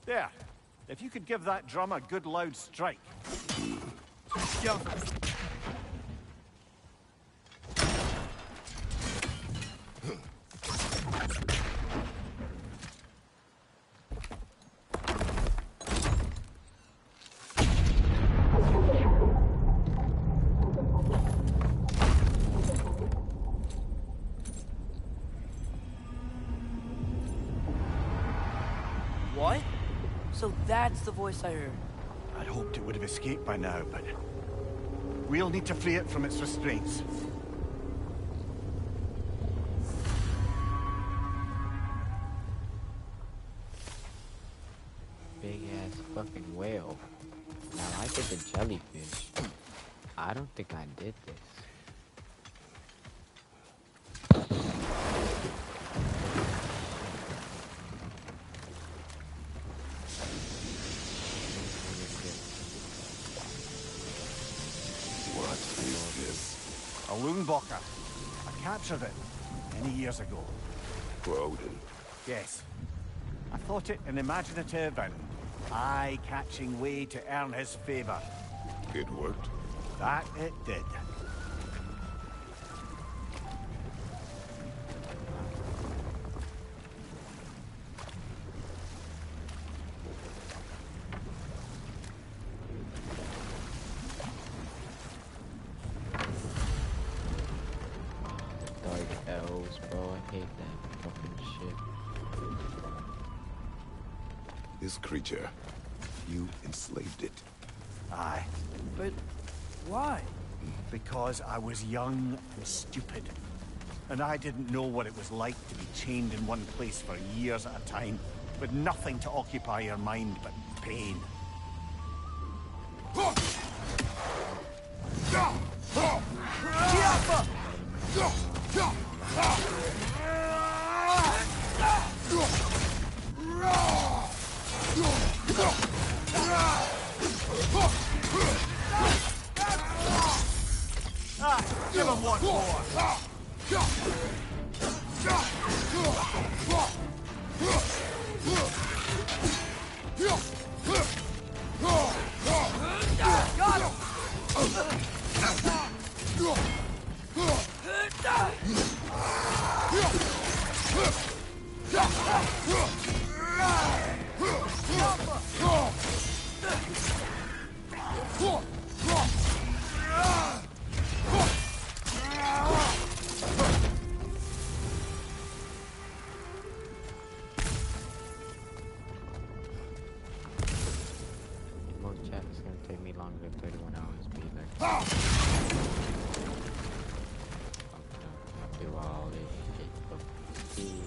There. If you could give that drum a good loud strike. Yeah. What? So that's the voice I heard. I'd hoped it would have escaped by now, but we'll need to free it from its restraints. Big ass fucking whale. Now I did the jellyfish. I don't think I did this. What is this? A Loonbocker. I captured it many years ago. For Odin. Yes. I thought it an imaginative and eye-catching way to earn his favor. It worked. That it did. Dark elves, bro. I hate that fucking shit. This creature, you enslaved it. Aye. But why? Because I was young and stupid. And I didn't know what it was like to be chained in one place for years at a time, with nothing to occupy your mind but pain. Give him one more! Most chat is gonna take me longer than 31 hours. Be like, I'll do all this shit for free.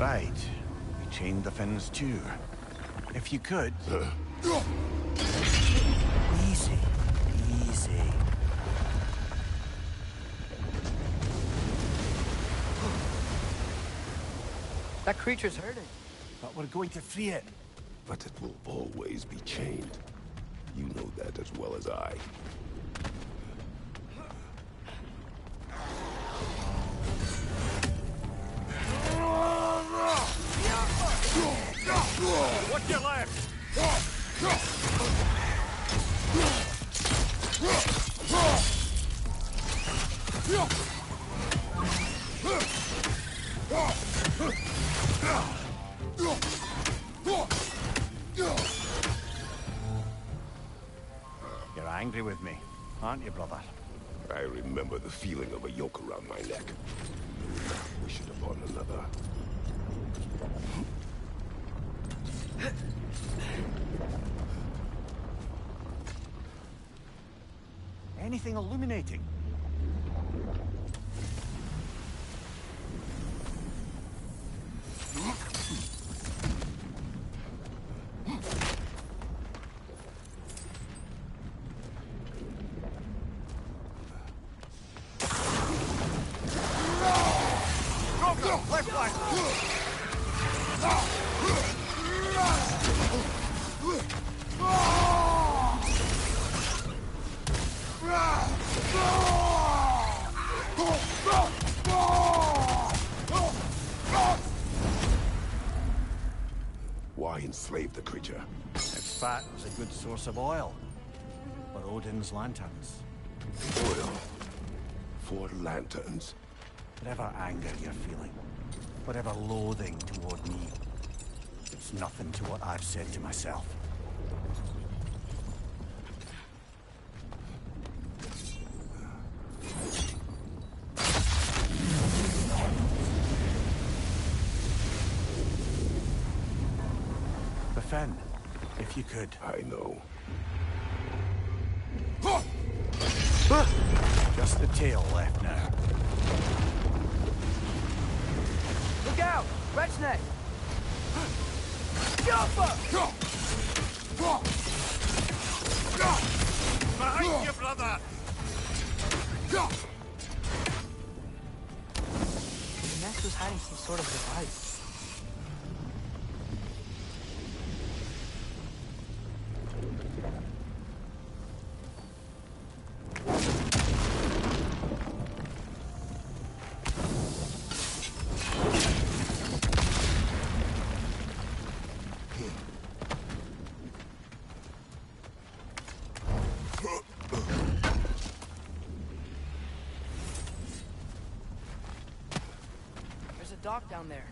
Right. We chained the fins too. If you could... Easy. Easy. That creature's hurting. But we're going to free it. But it will always be chained. You know that as well as I. What's your left? You're angry with me, aren't you, brother? I remember the feeling of a yoke around my neck. Wish it upon another. Anything illuminating? Left flank! Why enslave the creature? Its fat was a good source of oil. For Odin's lanterns. Oil. For lanterns. Whatever anger you're feeling, whatever loathing toward me, it's nothing to what I've said to myself. Befin, if you could. I know. Just the tail left now. Look out! Red snake! Jumper! Behind you, brother! The nest was hiding some sort of device. There's a dock down there.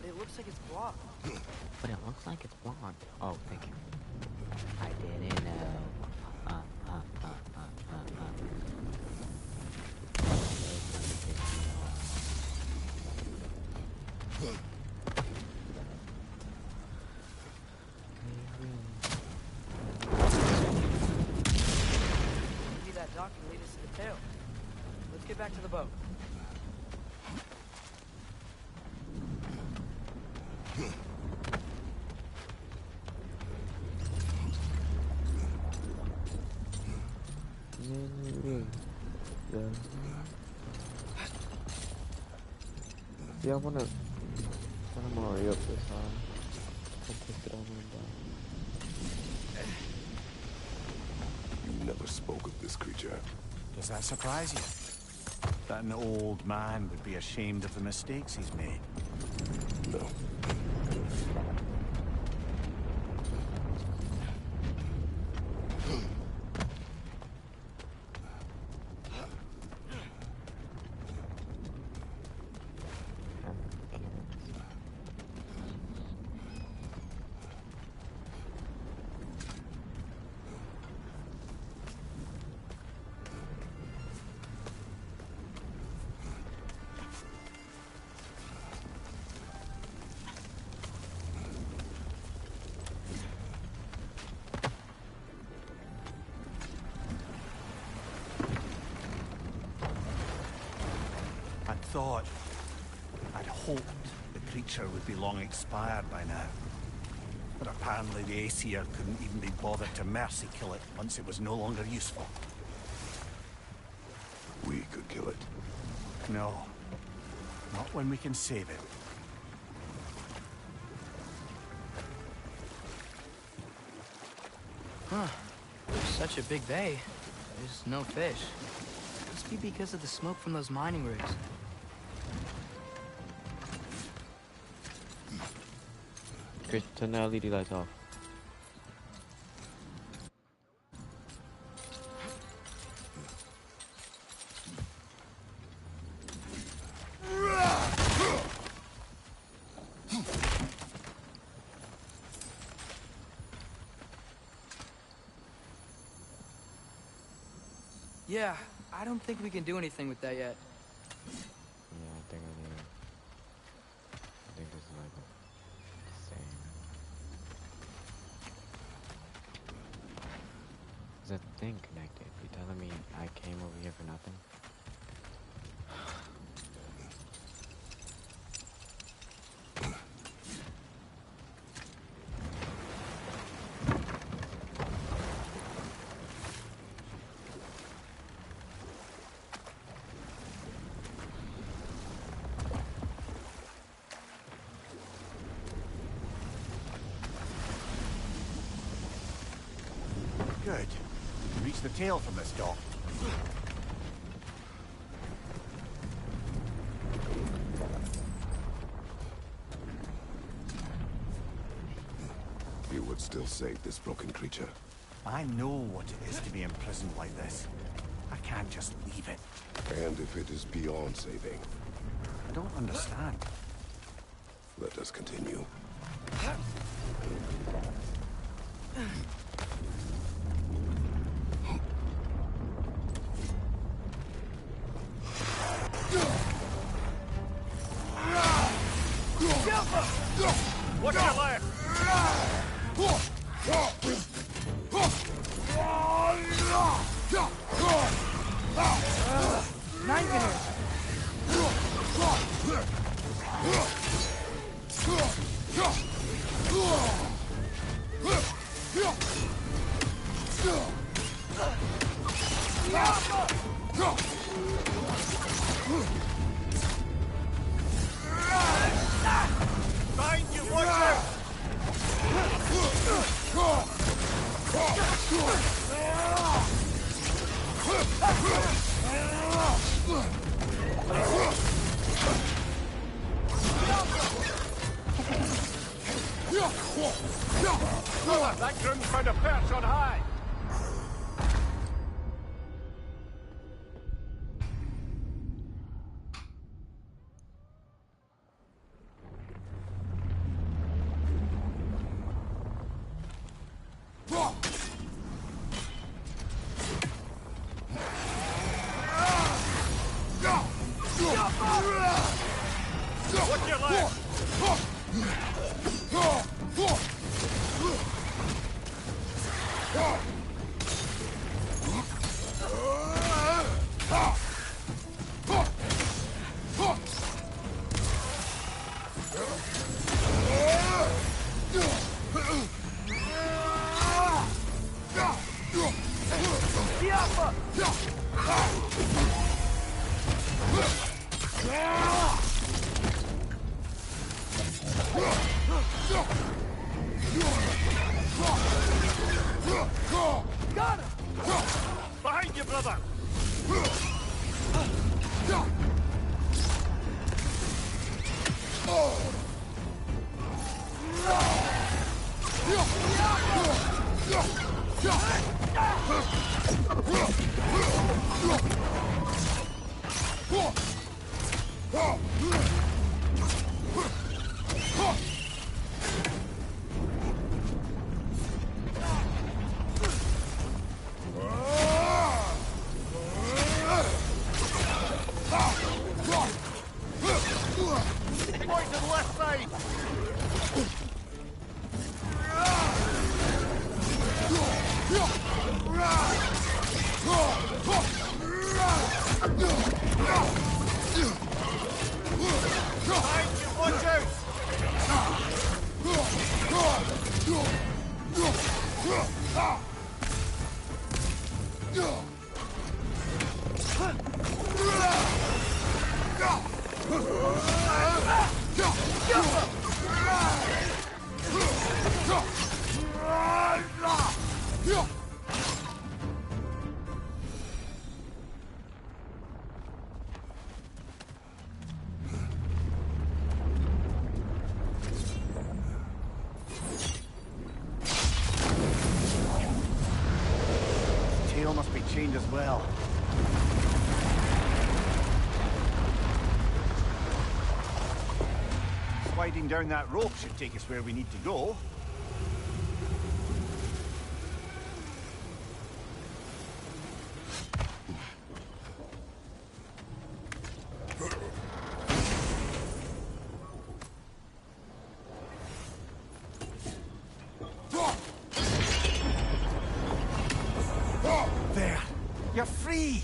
It looks like it's blocked. But it looks like it's blocked. Oh, thank you. I didn't know. Maybe that dock can lead us to the tail. Let's get back to the boat. Yeah, I wanna hurry up this time. I'll take it over and You never spoke of this creature. Does that surprise you? That an old man would be ashamed of the mistakes he's made? No. I'd thought, I'd hoped the creature would be long expired by now. But apparently the Aesir couldn't even be bothered to mercy kill it once it was no longer useful. We could kill it. No. Not when we can save it. Huh. There's such a big bay. There's no fish. Must be because of the smoke from those mining rigs. Chris, turn the LED lights off. Yeah, I don't think we can do anything with that yet. Yeah, I think this is like the same. Is that thing connected? You telling me I came over here for nothing? Good. Reach the tail from this dock. You would still save this broken creature. I know what it is to be imprisoned like this. I can't just leave it. And if it is beyond saving, I don't understand. let us continue. What's your left? Knife in her! Behind you, watch out! That groom's found a perch on high! What's your left? Got him! Behind you, brother! Point to the left side! Behind you, watch out! Tail must be chained as well. Sliding down that rope should take us where we need to go. There! You're free!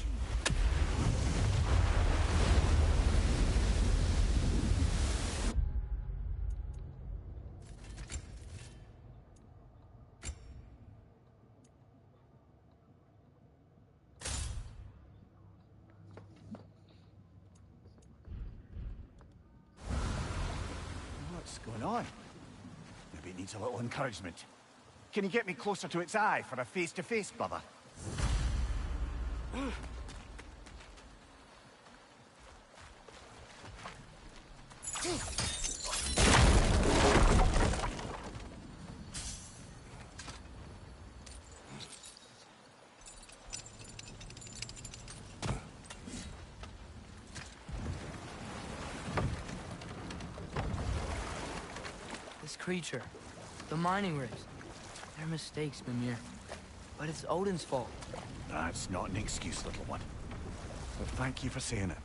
What's going on? Maybe it needs a little encouragement. Can you get me closer to its eye for a face-to-face, brother? This creature, the mining rigs, they're mistakes, Mimir. But it's Odin's fault. That's not an excuse, little one. But thank you for saying it.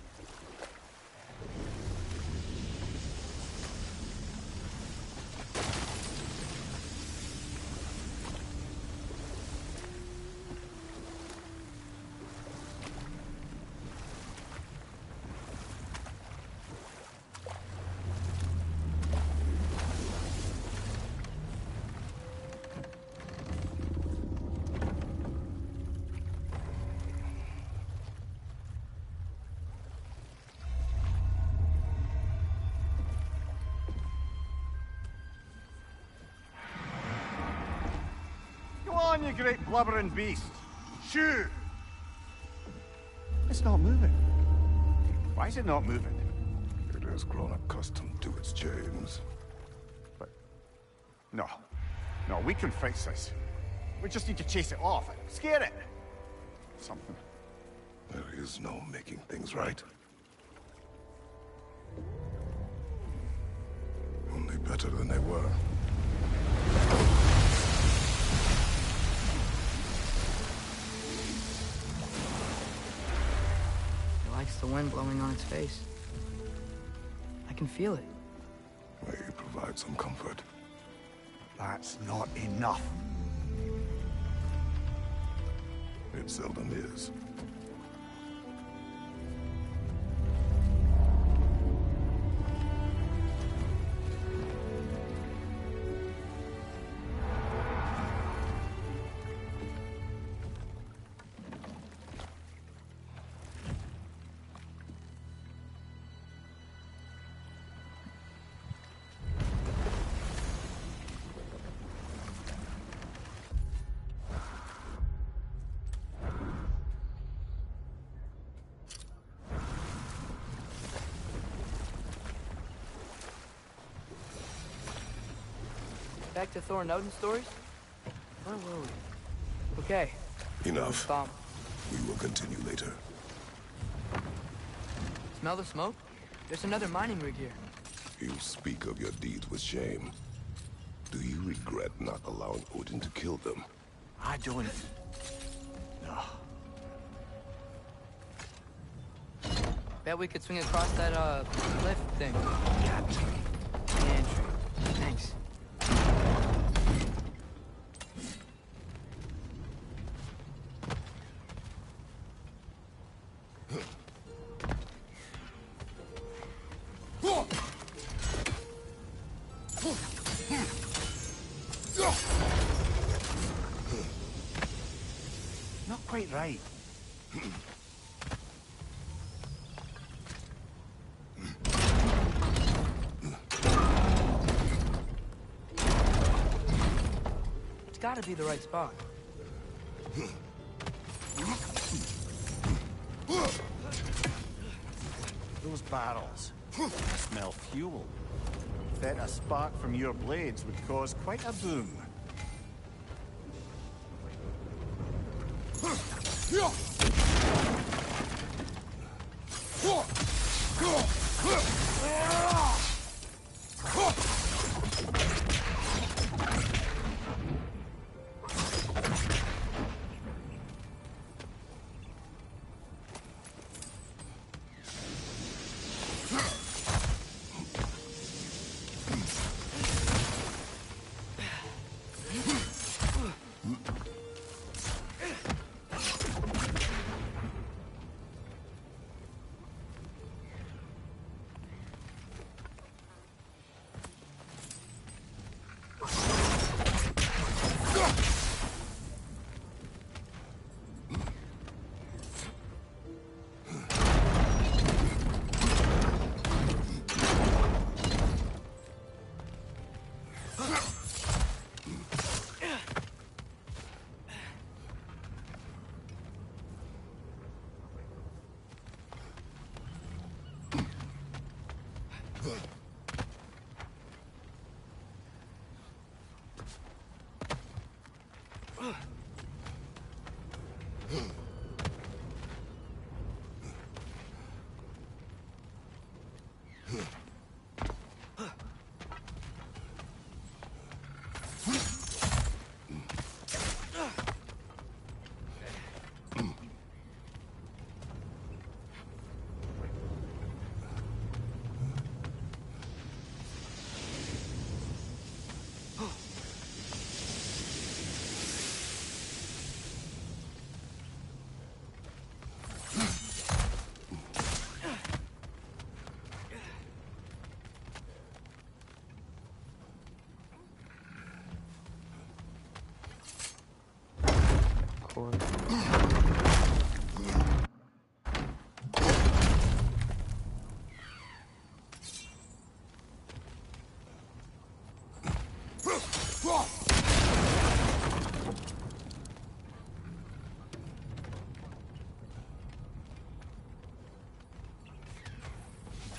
Go on, you great blubbering beast. Shoo! It's not moving. Why is it not moving? It has grown accustomed to its chains. But... No. No, we can fix this. We just need to chase it off. Scare it. Something. There is no making things right. Only better than they were. It likes the wind blowing on its face. I can feel it. May provide some comfort. That's not enough. It seldom is. Back to Thor and Odin stories? Where were we? Okay. Enough. Bomb. We will continue later. Smell the smoke? There's another mining rig here. You speak of your deeds with shame. Do you regret not allowing Odin to kill them? I don't... No. Bet we could swing across that, cliff thing. Can't. Can't. Thanks. Not quite right. gotta be the right spot. Those barrels smell fuel. Bet a spark from your blades would cause quite a boom.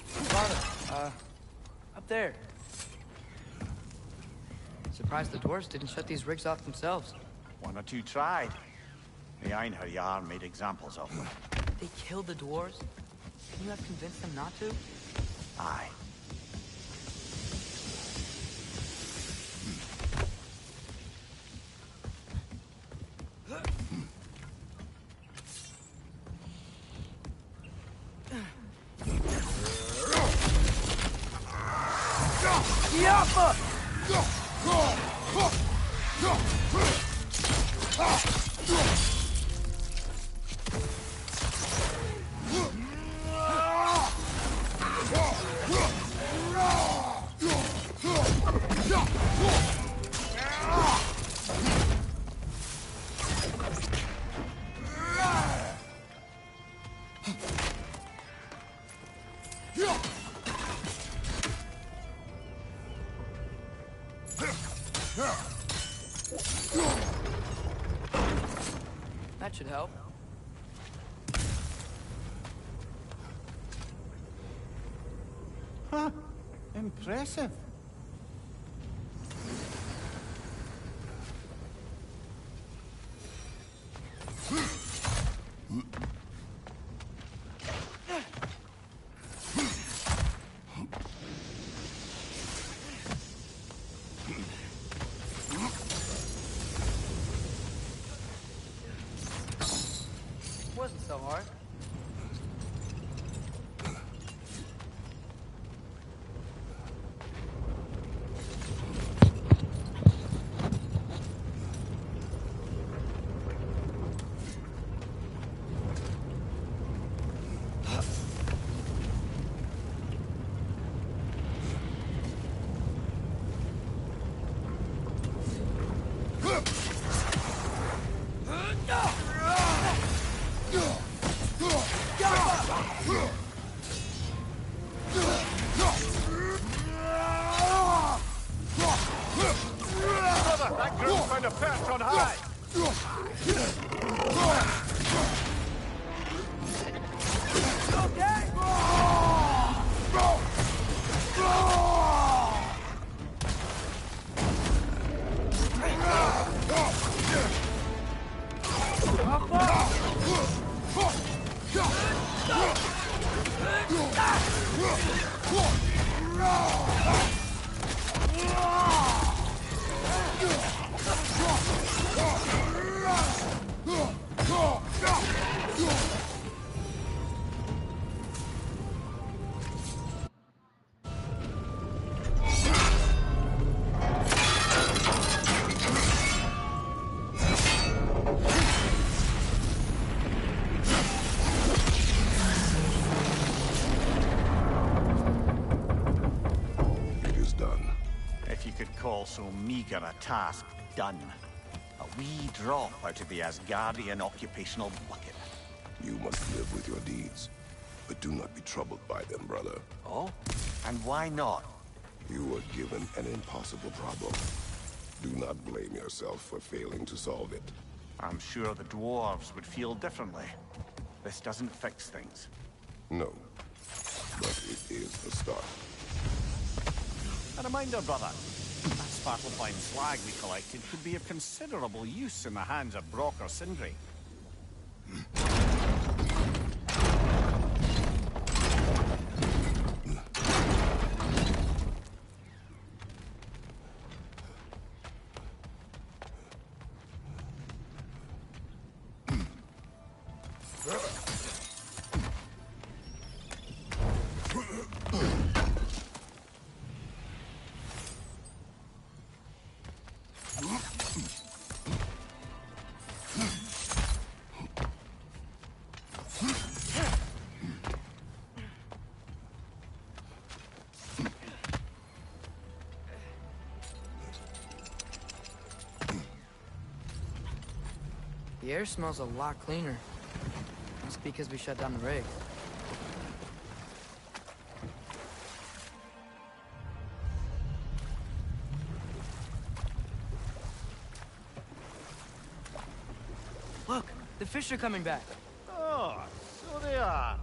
Sparta, up there. Surprised the dwarves didn't shut these rigs off themselves. One or two tried. The Einherjar made examples of them. They killed the dwarves? Can you have convinced them not to? Aye. That should help. Huh. Impressive. Wasn't so hard. perched on high! It is done. If you could call so meager a task done. A wee drop out of the Asgardian occupational bucket. You must live with your deeds, but do not be troubled by them, brother. Oh? And why not? You were given an impossible problem. Do not blame yourself for failing to solve it. I'm sure the dwarves would feel differently. This doesn't fix things. No, but it is the start. A reminder, brother. That sparkle-fine slag we collected could be of considerable use in the hands of Brock or Sindri. The air smells a lot cleaner. Must be because we shut down the rig. Look, the fish are coming back. Oh, so they are.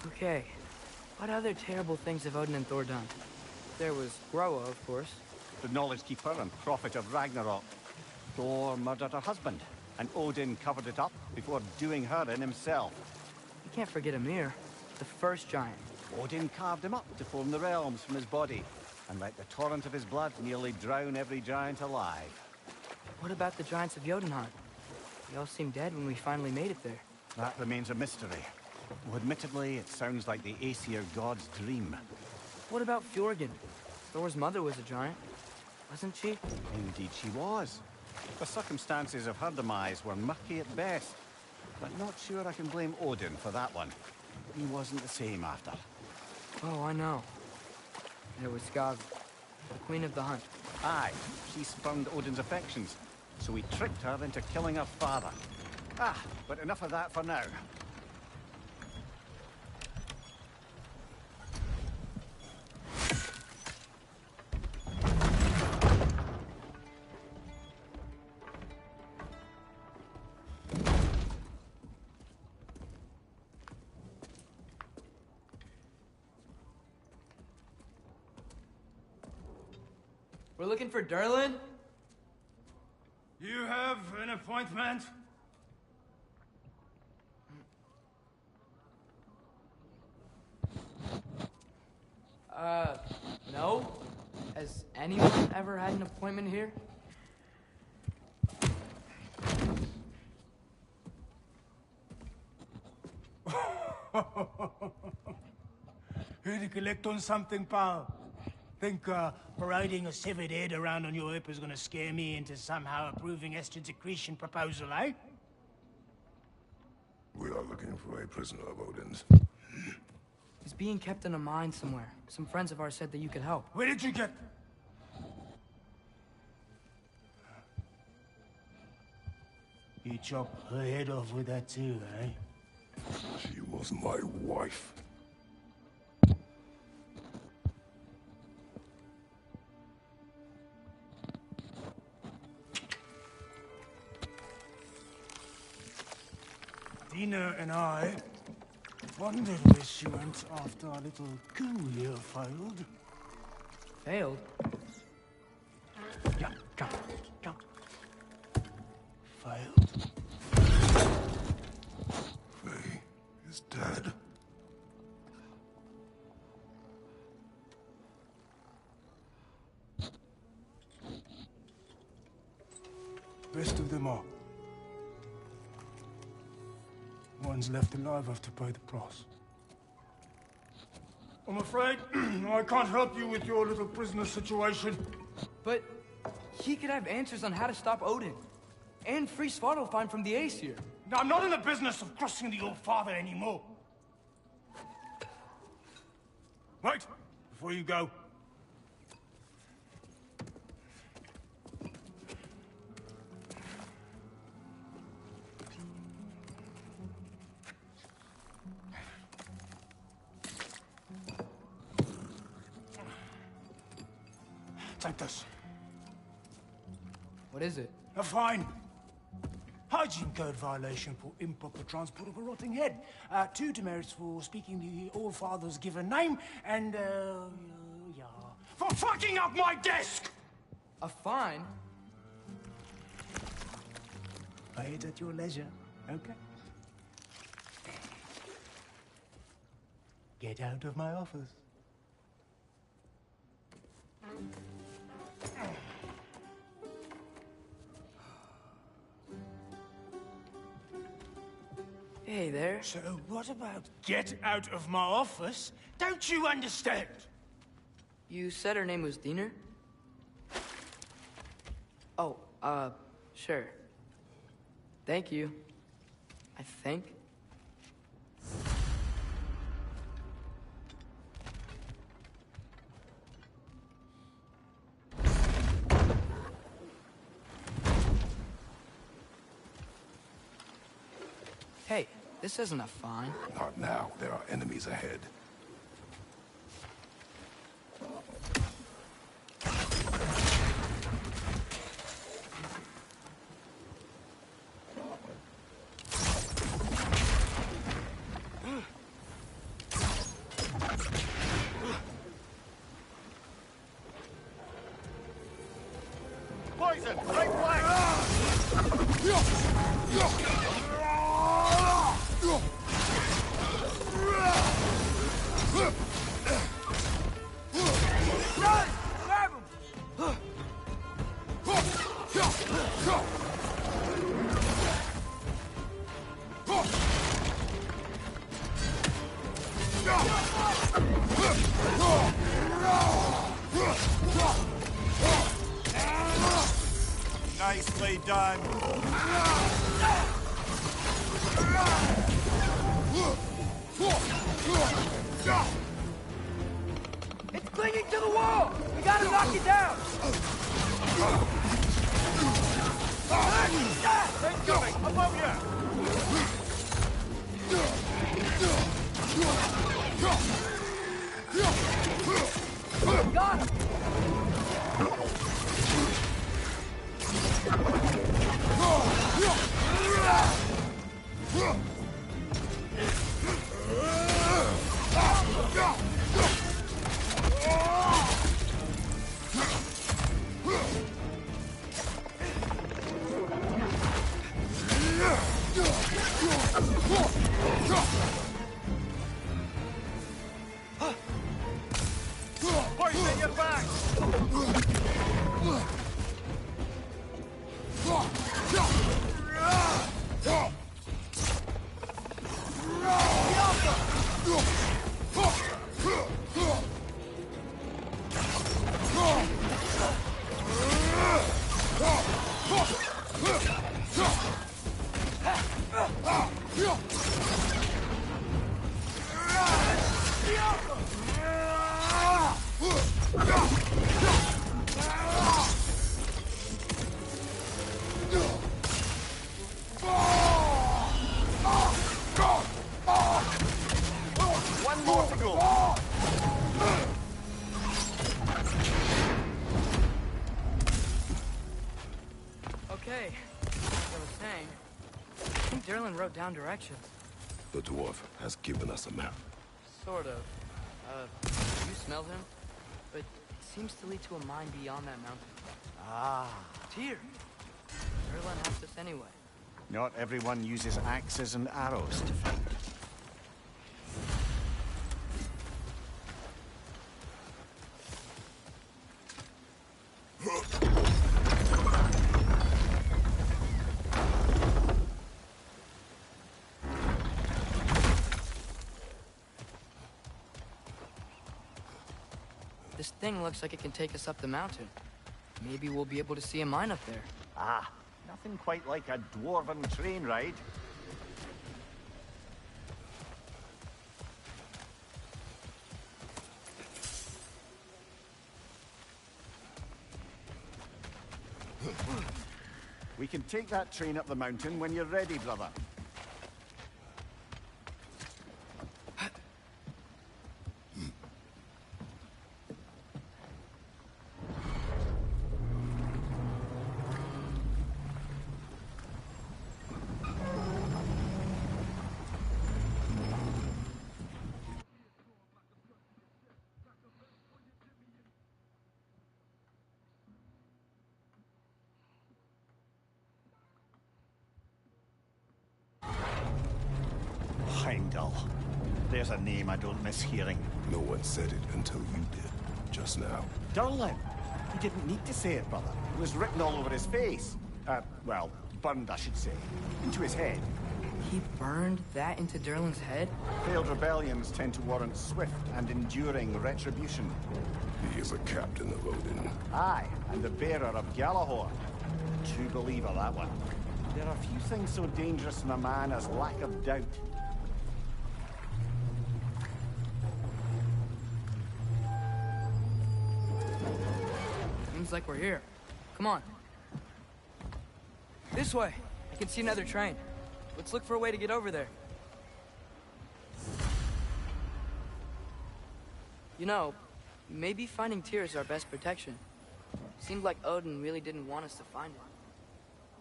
Okay, what other terrible things have Odin and Thor done? There was Groa, of course. The Knowledge Keeper and Prophet of Ragnarok. Thor murdered her husband, and Odin covered it up before doing her in himself. You can't forget Ymir, the first giant. Odin carved him up to form the realms from his body, and let the torrent of his blood nearly drown every giant alive. What about the giants of Jotunheim? They all seemed dead when we finally made it there. That remains a mystery. Well, admittedly, it sounds like the Aesir god's dream. What about Fjorgyn? Thor's mother was a giant, wasn't she? Indeed she was. The circumstances of her demise were murky at best, but not sure I can blame Odin for that one. He wasn't the same after. Oh, I know. There was Skav, the queen of the hunt. Aye, she spurned Odin's affections, so he tricked her into killing her father. Ah, but enough of that for now. We're looking for Durlin? You have an appointment? No. Has anyone ever had an appointment here? Here to collect on something, pal. Think, parading a severed head around on your hip is gonna scare me into somehow approving estrogen secretion proposal, eh? We are looking for a prisoner of Odin's. He's being kept in a mine somewhere. Some friends of ours said that you could help. Where did you get... You chop her head off with that too, eh? She was my wife. Dina and I wondered where she went after our little coup here failed. Failed? Yeah, come, come. Failed. Faye is dead. Rest of them are. One's left alive have to pay the price. I'm afraid I can't help you with your little prisoner situation. But he could have answers on how to stop Odin. And free Svartalfheim from the Aesir. Now, I'm not in the business of crossing the old father anymore. Right, before you go. Take this. What is it? A fine. Hygiene code violation for improper transport of a rotting head. 2 demerits for speaking the All-Father's given name, and, yeah... for fucking up my desk! A fine? Pay it at your leisure, okay? Get out of my office. Hey there. So what about get out of my office? Don't you understand? You said her name was Diener? Oh, sure. Thank you. I think. Hey, this isn't a fine. Not now. There are enemies ahead. Poison! Right flank! Run! Grab him! Nicely done. It's clinging to the wall! We gotta knock it down! Incoming! Above you! Got him! Derlin wrote down directions. The dwarf has given us a map. Sort of. You smell him? But it seems to lead to a mine beyond that mountain. Ah. Tyr! Derlin asked us anyway. Not everyone uses axes and arrows to fight. This thing looks like it can take us up the mountain. Maybe we'll be able to see a mine up there. Ah, nothing quite like a dwarven train ride. We can take that train up the mountain when you're ready, brother. Heimdall. There's a name I don't miss hearing. No one said it until you did, just now. Durlin. He didn't need to say it, brother. It was written all over his face. Well, burned, I should say. Into his head. He burned that into Derlin's head? Failed rebellions tend to warrant swift and enduring retribution. He is a captain of Odin. Aye, and the bearer of Galahorn. True believer, that one. There are few things so dangerous in a man as lack of doubt. Seems like we're here. Come on. This way. I can see another train. Let's look for a way to get over there. You know, maybe finding Tyr is our best protection. Seemed like Odin really didn't want us to find it.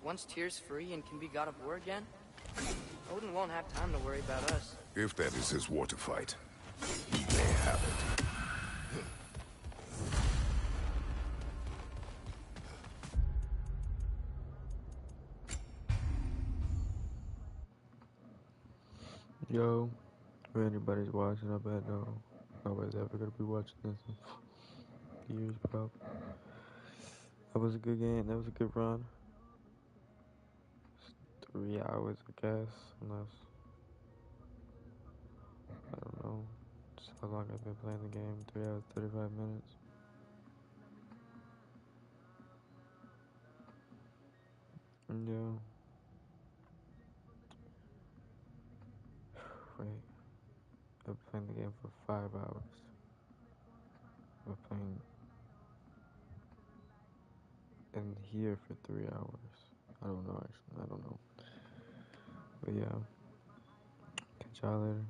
Once Tyr's free and can be god of war again, Odin won't have time to worry about us. If that is his war to fight, he may have it. Yo, if anybody's watching, I bet nobody's ever gonna be watching this in years, probably. That was a good game. That was a good run. 3 hours, I guess, unless I don't know just how long I've been playing the game. 3 hours, 35 minutes. And yeah. Wait. I've been playing the game for 5 hours. I've been playing in here for 3 hours. I don't know, actually. I don't know. But yeah. Catch y'all later.